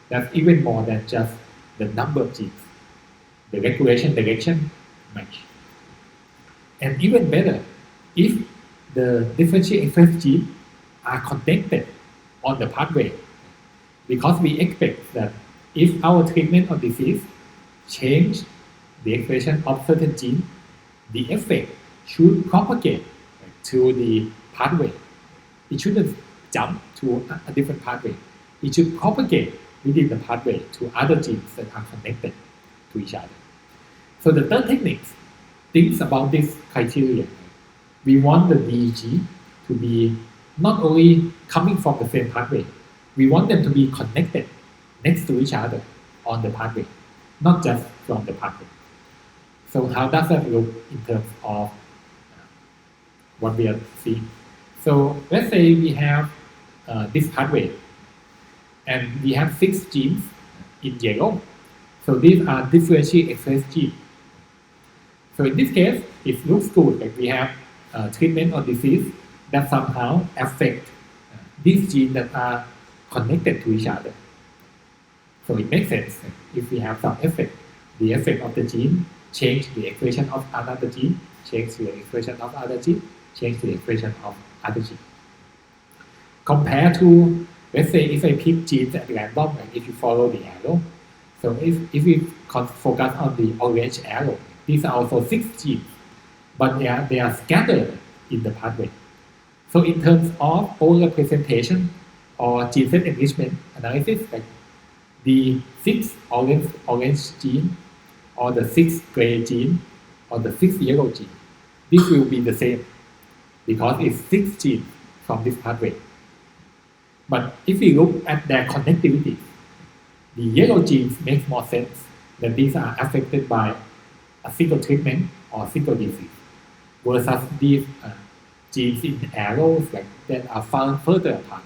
That's even more than just the number of genes. The regulation direction match. And even better, if the differentially expressed genes are connected on the pathway, because we expect that if our treatment of disease change the expression of certain gene, the effect should propagate to the pathway. It shouldn't jump to a different pathway. It should propagate within the pathway to other genes that are connected to each other. So the third technique thinks about this criteria. We want the DEG to be not only coming from the same pathway, we want them to be connected next to each other on the pathway, not just from the pathway. So how does that look in terms of what we are seeing? So let's say we have this pathway, and we have 6 genes in yellow. So these are differentially expressed genes. So in this case, it looks good, like we have treatment or disease that somehow affect these genes that are connected to each other. So it makes sense if we have some effect. The effect of the gene change the expression of another gene, change to the expression of other gene, change to the expression of other gene. Compared to, let's say, if I pick genes at random, and if you follow the arrow, so if we focus on the orange arrow, these are also 6 genes, but they are scattered in the pathway. So in terms of overrepresentation or gene set enrichment analysis, like the 6 orange gene or the 6 gray gene or the 6 yellow gene, this will be the same because it's 6 genes from this pathway. But if we look at their connectivity, the yellow genes make more sense that these are affected by a single treatment or single disease, versus these genes in arrows that are found further apart.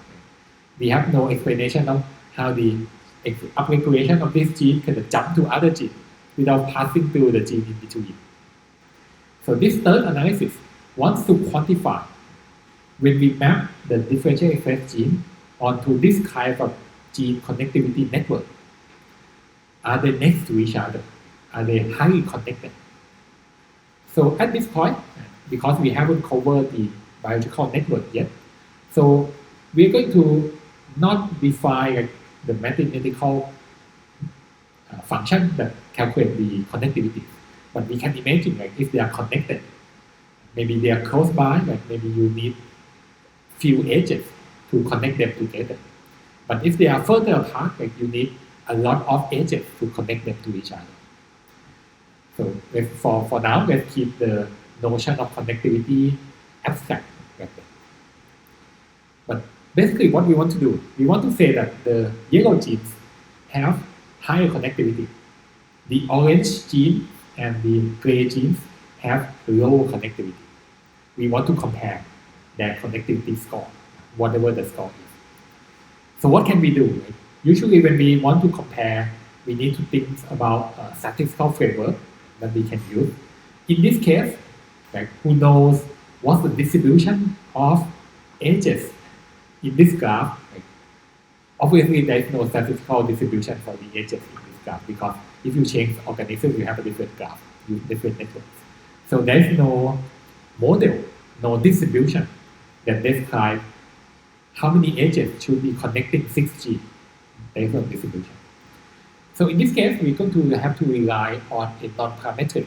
We have no explanation of how the upregulation of this gene can jump to other genes without passing through the gene in between. So this third analysis wants to quantify when we map the differential expressed gene onto this kind of gene connectivity network. Are they next to each other? Are they highly connected? So at this point, because we haven't covered the biological network yet, so we're going to not define the mathematical function that calculate the connectivity, but we can imagine if they are connected, maybe they are close by, maybe you need few edges to connect them together. But if they are further apart, you need a lot of edges to connect them to each other. So for now, let's keep the notion of connectivity abstract. But basically what we want to do, we want to say that the yellow genes have higher connectivity. The orange gene and the gray genes have low connectivity. We want to compare their connectivity score, whatever the score is. So what can we do? Usually when we want to compare, we need to think about a statistical framework that we can use. In this case, who knows what's the distribution of edges in this graph? Obviously, there is no statistical distribution for the edges in this graph because if you change organisms, you have a different graph, different networks. So there is no model, no distribution that describes how many edges should be connecting 6 genes. There is no distribution. So in this case, we're going to have to rely on a non-parametric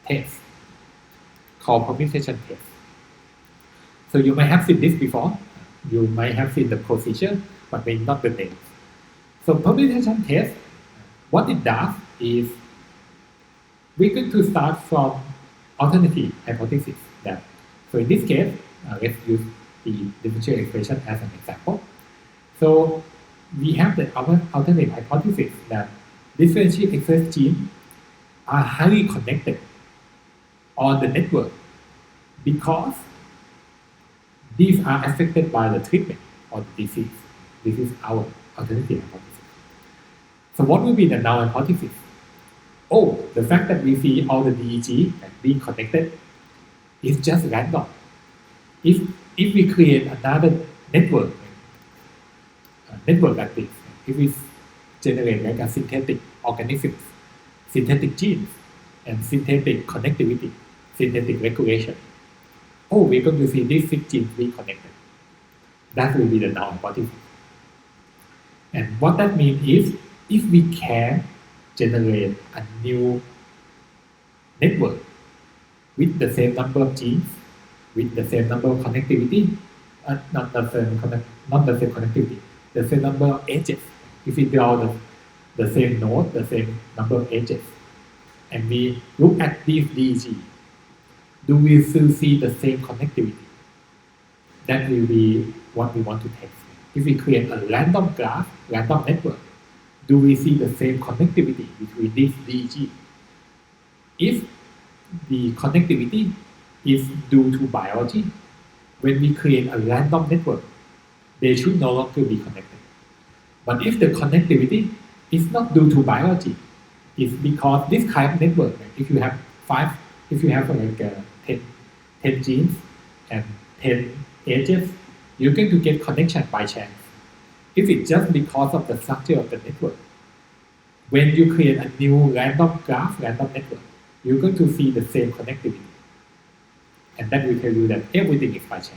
test called permutation test. So you might have seen this before. You might have seen the procedure, but maybe not the name. So permutation test, what it does is we're going to start from alternative hypothesis. So in this case, let's use the differential expression as an example. So we have the alternative hypothesis that differential expressed genes are highly connected on the network because these are affected by the treatment or the disease. This is our alternative hypothesis. So what will be the null hypothesis? Oh, the fact that we see all the DEG being connected is just random. If we create another network like this, if we generate a synthetic organisms, synthetic genes, and synthetic connectivity, synthetic regulation, we're going to see these 6 genes being connected. That will be the null hypothesis. And what that means is, if we can generate a new network with the same number of genes, with the same number of connectivity, not the same connectivity, the same number of edges. If we draw the same node, the same number of edges, and we look at these DEG, do we still see the same connectivity? That will be what we want to test. If we create a random graph, random network, do we see the same connectivity between these DEG? If the connectivity is due to biology, when we create a random network, they should no longer be connected. But if the connectivity is not due to biology, it's because this kind of network, if you have 10 genes and 10 edges, you're going to get connection by chance. If it's just because of the structure of the network, when you create a new random graph, random network, you're going to see the same connectivity. and that will tell you that everything is by chance.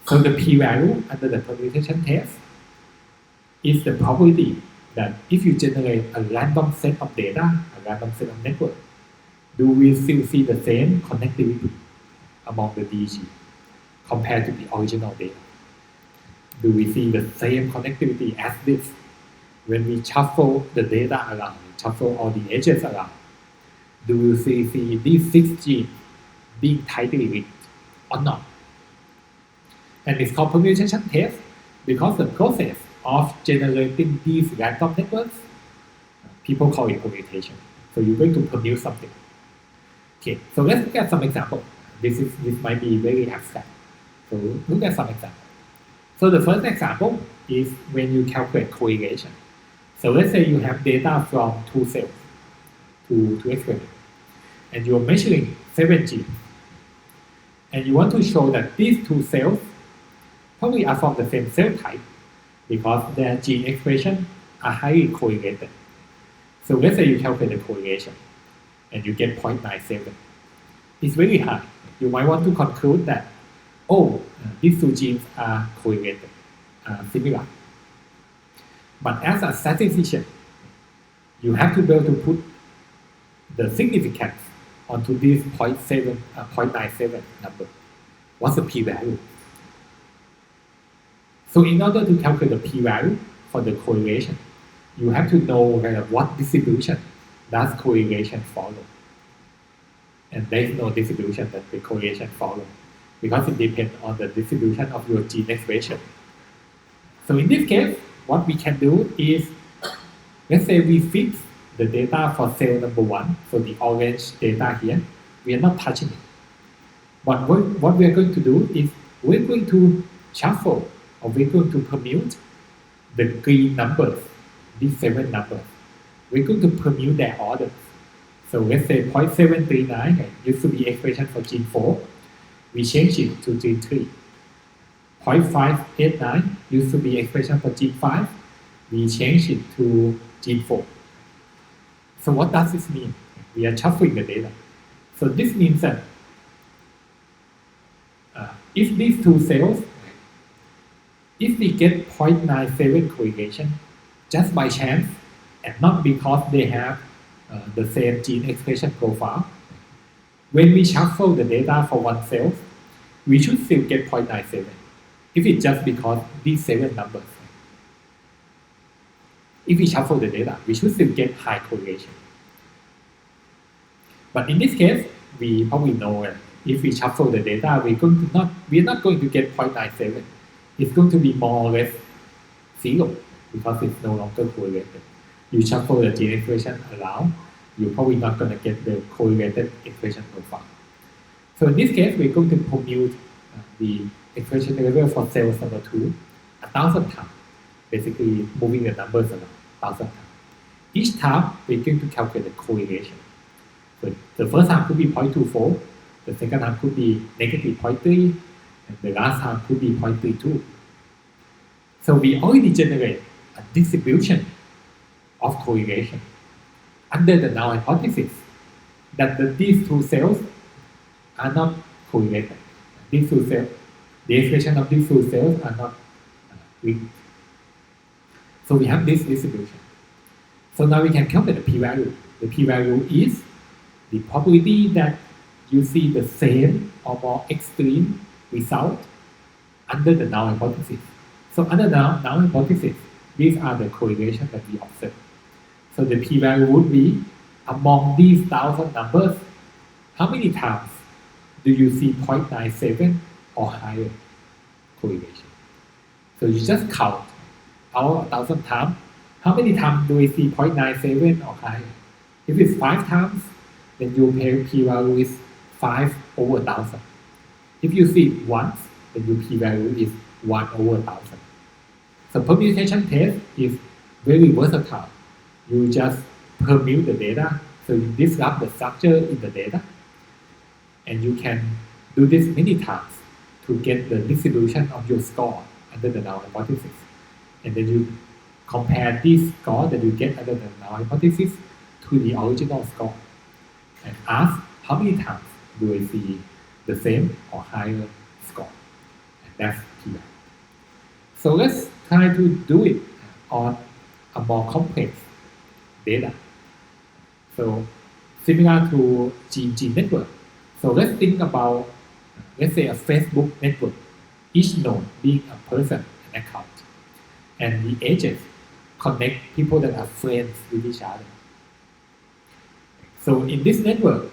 So the p-value under the permutation test is the probability that if you generate a random set of data, a random set of network, do we still see the same connectivity among the DG compared to the original data? Do we see the same connectivity as this when we shuffle the data around, shuffle all the edges around? Do we see these 6 genes being tightly linked or not? And it's called permutation test because the process of generating these random networks, people call it permutation. So you're going to permute something. Okay, so let's look at some example. This might be very abstract. So look at some example. So the first example is when you calculate correlation. So let's say you have data from 2 cells, two experiments, and you're measuring 7 genes. And you want to show that these 2 cells probably are from the same cell type because their gene expression are highly correlated. So let's say you calculate the correlation and you get 0.97. It's very high. You might want to conclude that, these 2 genes are correlated, similar. But as a statistician, you have to be able to put the significance onto this 0.97 number. What's the p-value? So in order to calculate the p-value for the correlation, you have to know what distribution does correlation follow. And there is no distribution that the correlation follows because it depends on the distribution of your gene expression. So in this case, what we can do is, let's say we fix the data for cell number 1, so the orange data here, we are not touching it. But what we are going to do is we're going to shuffle or we're going to permute the green numbers, these 7 numbers. We're going to permute their orders. So let's say 0.739 used to be expression for gene 4. We change it to gene 3. 0.589 used to be expression for gene 5. We change it to gene 4. So what does this mean? We are shuffling the data. So this means that if these 2 cells, if we get 0.97 correlation just by chance and not because they have the same gene expression profile, when we shuffle the data for 1 cell, we should still get 0.97 if it's just because these 7 numbers. If we shuffle the data, we should still get high correlation. But in this case, we probably know that if we shuffle the data, we're not going to get 0.97. It's going to be more or less 0 because it's no longer correlated. You shuffle the gene expression around, you're probably not going to get the correlated expression profile. So in this case, we're going to permute the expression level for cells number 2 1,000 times, basically moving the numbers around 1,000 times. Each time, we're going to calculate the correlation. So the first time could be 0.24, the second time could be negative 0.3, and the last time could be 0.32. So we already generate a distribution of correlation under the null hypothesis that these 2 cells are not correlated. These 2 cells, the expression of these 2 cells are not linked. So we have this distribution. So now we can calculate the p-value. The p-value is the probability that you see the same or more extreme result under the null hypothesis. So under the null hypothesis, these are the correlations that we observe. So the p-value would be among these 1,000 numbers, how many times do you see 0.97 or higher correlation? So you just count out 1,000 times, how many times do we see 0.97 or higher? If it's 5 times, then your p-value is 5 over 1,000. If you see it once, then your p-value is 1 over 1,000. So permutation test is very versatile. You just permute the data, so you disrupt the structure in the data, and you can do this many times to get the distribution of your score under the null hypothesis. And then you compare this score that you get under the null hypothesis to the original score and ask how many times do I see the same or higher score. And that's PR. So let's try to do it on a more complex data. So similar to gene network. So let's think about, let's say, a Facebook network, each node being a person, an account, and the agents connect people that are friends with each other. So in this network,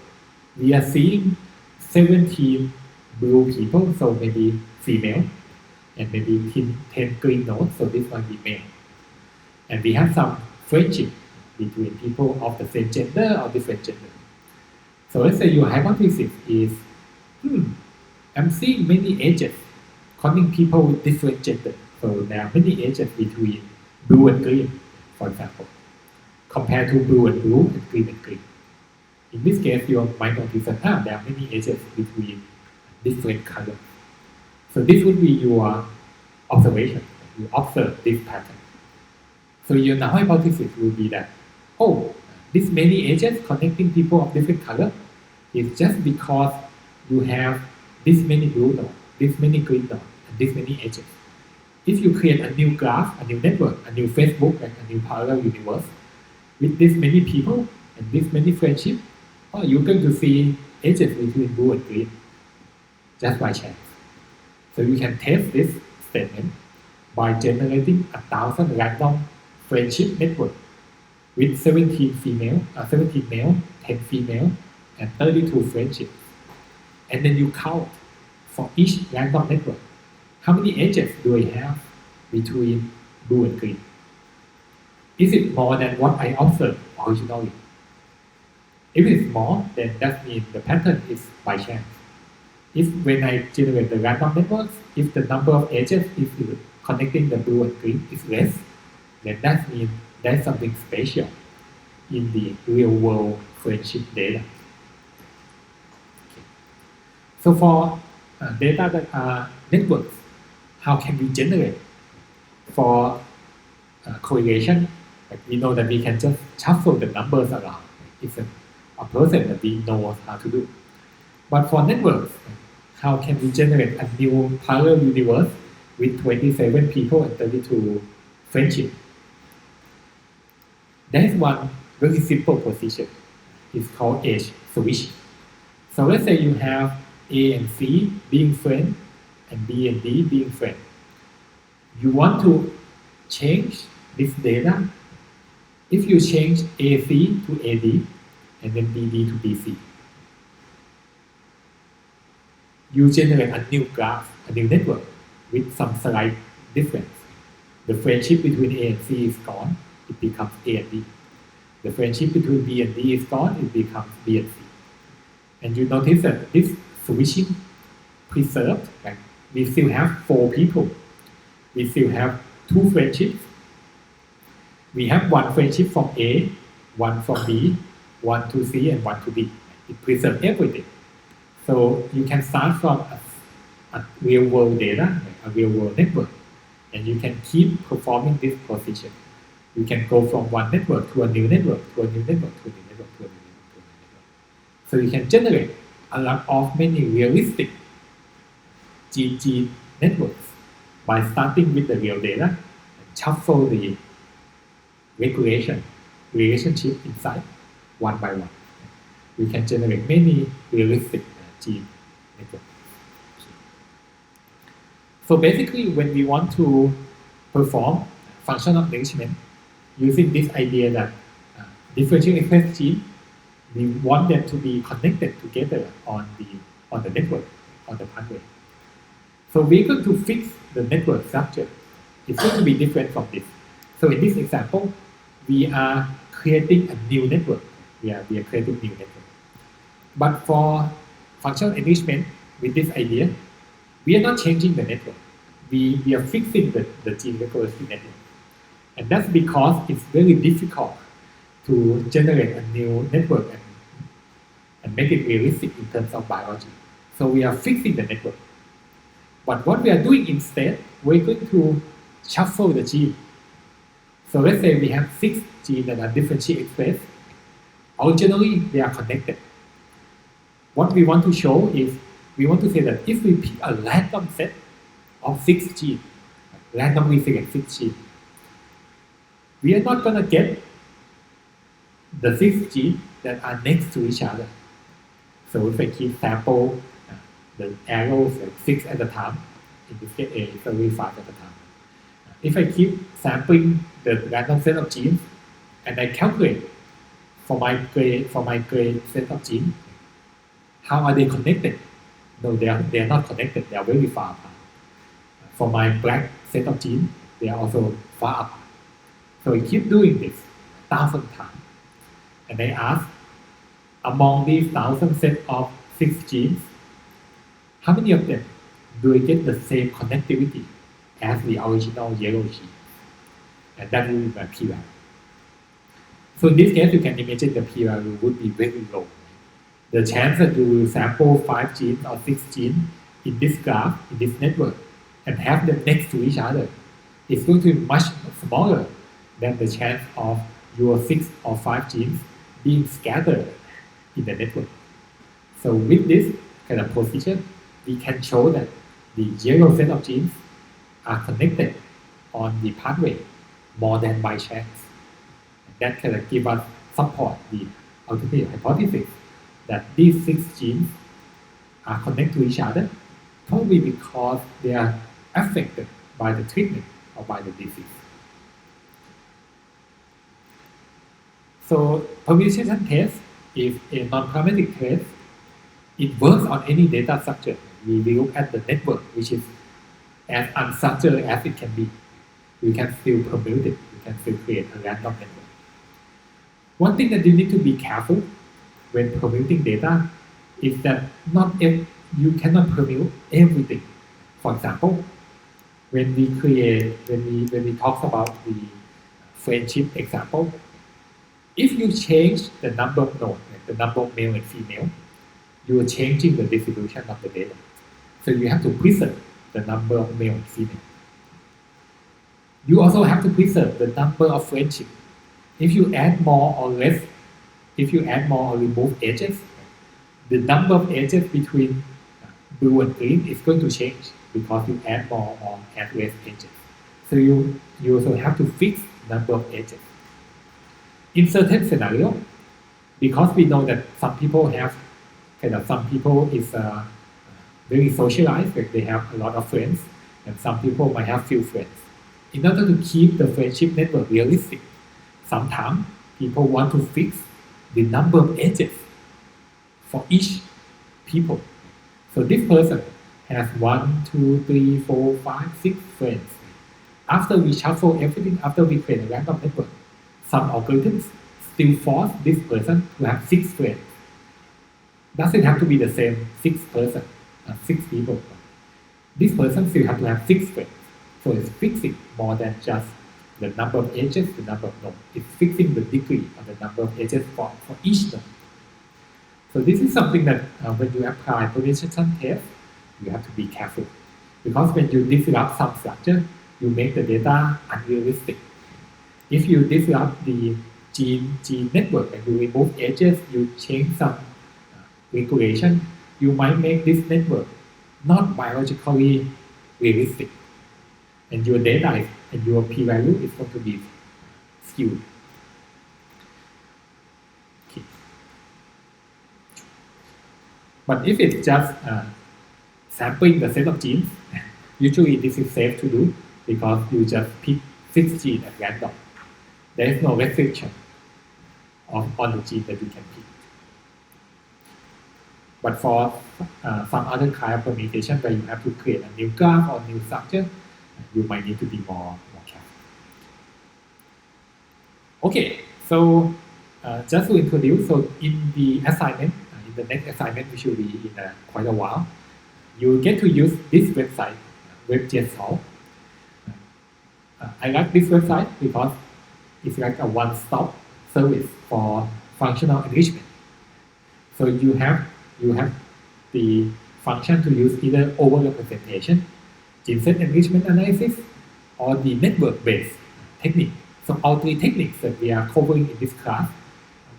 we are seeing 17 blue people, so maybe female, and maybe 10 green nodes, so this one be male. And we have some friendship between people of the same gender or different gender. So let's say your hypothesis is, I'm seeing many agents connecting people with different gender. So there are many agents between blue and green, for example, compared to blue and blue and green and green. In this case, you might notice that there are many agents between different colors. So this would be your observation. You observe this pattern. So your null hypothesis will be that, this many agents connecting people of different color is just because you have this many blue nodes, this many green nodes, and this many agents. If you create a new graph, a new network, a new Facebook, and a new parallel universe with this many people and this many friendships, you're going to see agents between blue and green just by chance. So you can test this statement by generating 1,000 random friendship networks with 17 male, 10 female, and 32 friendships. And then you count for each random network. How many agents do I have between blue and green? Is it more than what I observed originally? If it's more, then that means the pattern is by chance. If when I generate the random networks, if the number of agents is connecting the blue and green is less, then that means there's something special in the real world friendship data. Okay. So for data that are networks, how can we generate? For correlation, we know that we can just shuffle the numbers around. It's a process that we know how to do. But for networks, how can we generate a new parallel universe with 27 people and 32 friendships? There is one very simple position. It's called age switch. So let's say you have A and C being friends and B and D being friends. You want to change this data. If you change AC to AD and then BD to BC, you generate a new graph, a new network with some slight difference. The friendship between A and C is gone, it becomes A and B. The friendship between B and D is gone, it becomes B and C. And you notice that this switching preserved, like we still have 4 people. We still have 2 friendships. We have 1 friendship from A, 1 from B, 1 to C, and 1 to D. It preserves everything. So you can start from a real world data, a real world network, and you can keep performing this position. You can go from one network to a new network, to a new network, to a new network, to a new network, to a new network. So you can generate a lot of many realistic GG networks by starting with the real data and shuffle the relationship inside one by one. We can generate many realistic gene networks. So basically, when we want to perform functional enrichment using this idea that differential express gene, we want them to be connected together on the network, on the pathway. So we're going to fix the network structure. It's going to be different from this. So in this example, we are creating a new network. We are creating new network. But for functional enrichment with this idea, we are not changing the network. We are fixing the gene recurrency network. And that's because it's very difficult to generate a new network and make it realistic in terms of biology. So we are fixing the network. But what we are doing instead, we're going to shuffle the gene. So let's say we have 6 genes that are differentially expressed. Originally, they are connected. What we want to show is we want to say that if we pick a random set of 6 genes, randomly select 6 genes, we are not going to get the 6 genes that are next to each other. So if I keep sample the arrows like 6 at a time, in this case A is only 5 at a time. If I keep sampling the random set of genes and I calculate for my gray set of genes, how are they connected? No, they are not connected. They are very far apart. For my black set of genes, they are also far apart. So I keep doing this 1,000 times. And I ask, among these 1,000 sets of 6 genes, how many of them do I get the same connectivity as the original yellow gene? And that will be my p-value. So in this case, you can imagine the p-value would be very low. The chance that you will sample 5 genes or 6 genes in this graph, in this network, and have them next to each other is going to be much smaller than the chance of your 6 or 5 genes being scattered in the network. So with this kind of position, we can show that the yellow set of genes are connected on the pathway more than by chance. And that kind of give us support the alternative hypothesis that these 6 genes are connected to each other, probably because they are affected by the treatment or by the disease. So permutation test is a non-parametric test. It works on any data structure. We look at the network, which is as unstructured as it can be. We can still permute it. We can still create a random network. One thing that you need to be careful when permuting data is that you cannot permute everything. For example, when we talk about the friendship example, if you change the number of nodes, like the number of male and female, you are changing the distribution of the data. So you have to preserve the number of male and female. You also have to preserve the number of friendship. If you add more or less, if you add more or remove edges, the number of edges between blue and green is going to change because you add more or add less edges. So you also have to fix the number of edges. In certain scenario, because we know that some people is very socialized, like they have a lot of friends, and some people might have few friends. In order to keep the friendship network realistic, sometimes people want to fix the number of edges for each people. So this person has 1, 2, 3, 4, 5, 6 friends. After we shuffle everything, after we create a random network, some algorithms still force this person to have 6 friends. Doesn't have to be the same 6 person, 6 people. This person still have to have 6 friends. So it's fixing more than just the number of edges, the number of nodes. It's fixing the degree of the number of edges for each node. So this is something that when you apply permutation test, you have to be careful. Because when you disrupt some structure, you make the data unrealistic. If you disrupt the gene network and you remove edges, you change some regulation, you might make this network not biologically realistic. And your data and your p-value is going to be skewed. Okay. But if it's just sampling the set of genes, usually this is safe to do because you just pick 6 genes at random. There is no restriction on the gene that you can pick. But for some other kind of permutation where you have to create a new graph or new structure, you might need to be more careful. Okay, so just to introduce, so in the assignment, in the next assignment, which will be in quite a while, you get to use this website, WebGestalt. I like this website because it's like a one-stop service for functional enrichment. So you have the function to use either overrepresentation, Set Enrichment Analysis, or the network-based technique. So all 3 techniques that we are covering in this class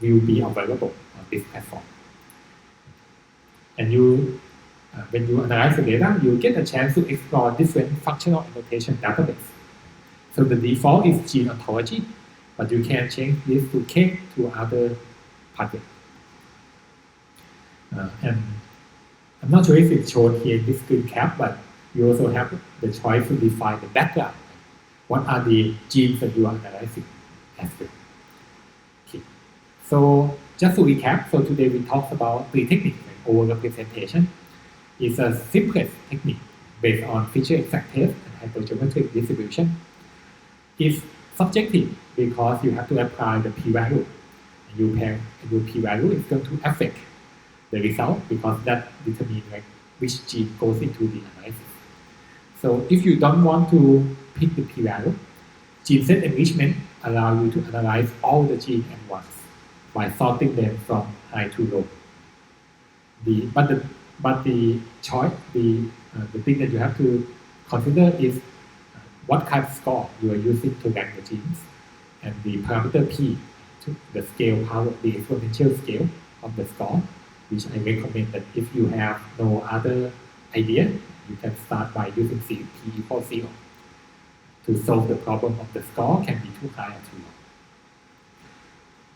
will be available on this platform. And when you analyze the data, you get a chance to explore different functional annotation database. So the default is gene ontology, but you can change this to K to other pathway. And I'm not sure if it's shown here in this screen cap, but you also have the choice to define the background. What are the genes that you are analyzing as well? Okay. So just to recap, so today we talked about three techniques. Like overrepresentation is a simplest technique based on feature exact test and hypergeometric distribution. It's subjective because you have to apply the p-value. And your p-value is going to affect the result because that determines like which gene goes into the analysis. So if you don't want to pick the p-value, gene set enrichment allows you to analyze all the genes at once by sorting them from high to low. But the choice, the thing that you have to consider is what kind of score you are using to rank the genes, and the parameter p, to the scale power, the exponential scale of the score, which I recommend that if you have no other idea, you can start by using p equals 0 to solve the problem of the score can be too high or too low.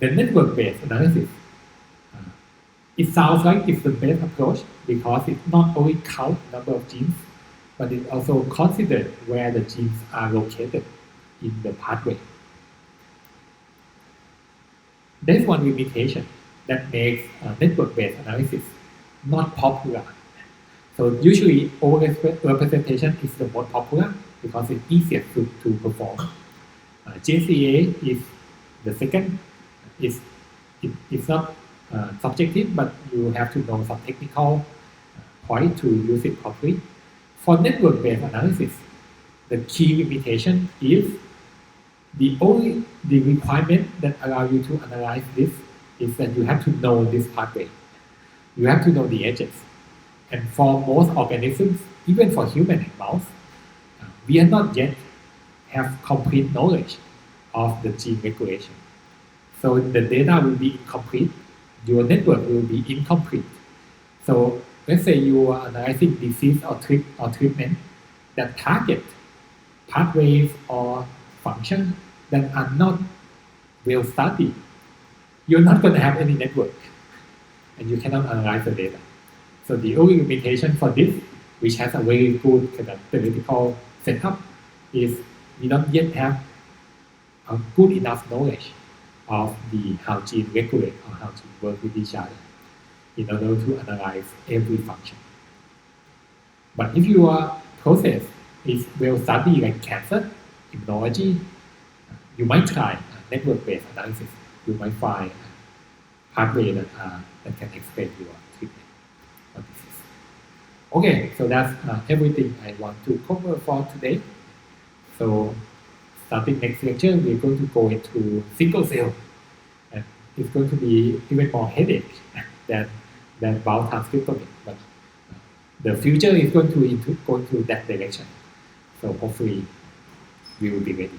The network-based analysis, it sounds like it's the best approach because it not only counts number of genes, but it also considers where the genes are located in the pathway. There's one limitation that makes network-based analysis not popular. So usually overrepresentation is the most popular because it's easier to perform. GSEA is the second. It's not subjective, but you have to know some technical point to use it properly. For network-based analysis, the key limitation is the requirement that allows you to analyze this is that you have to know this pathway. You have to know the edges. And for most organisms, even for human and mouse, we are not yet have complete knowledge of the gene regulation. So the data will be incomplete. Your network will be incomplete. So let's say you are analyzing disease or treatment that target pathways or functions that are not well studied. You're not going to have any network, and you cannot analyze the data. So the only limitation for this, which has a very good kind of theoretical setup, is we don't yet have a good enough knowledge of how genes regulate or how to work with each other in order to analyze every function. But if your process is well studied like cancer, immunology, you might try network-based analysis. You might find pathways that can explain your treatment or disease. Okay, so that's everything I want to cover for today. So starting next lecture, we're going to go into single cell, and it's going to be even more headache than bound transcriptomics. But the future is going to go into that direction. So hopefully we will be ready.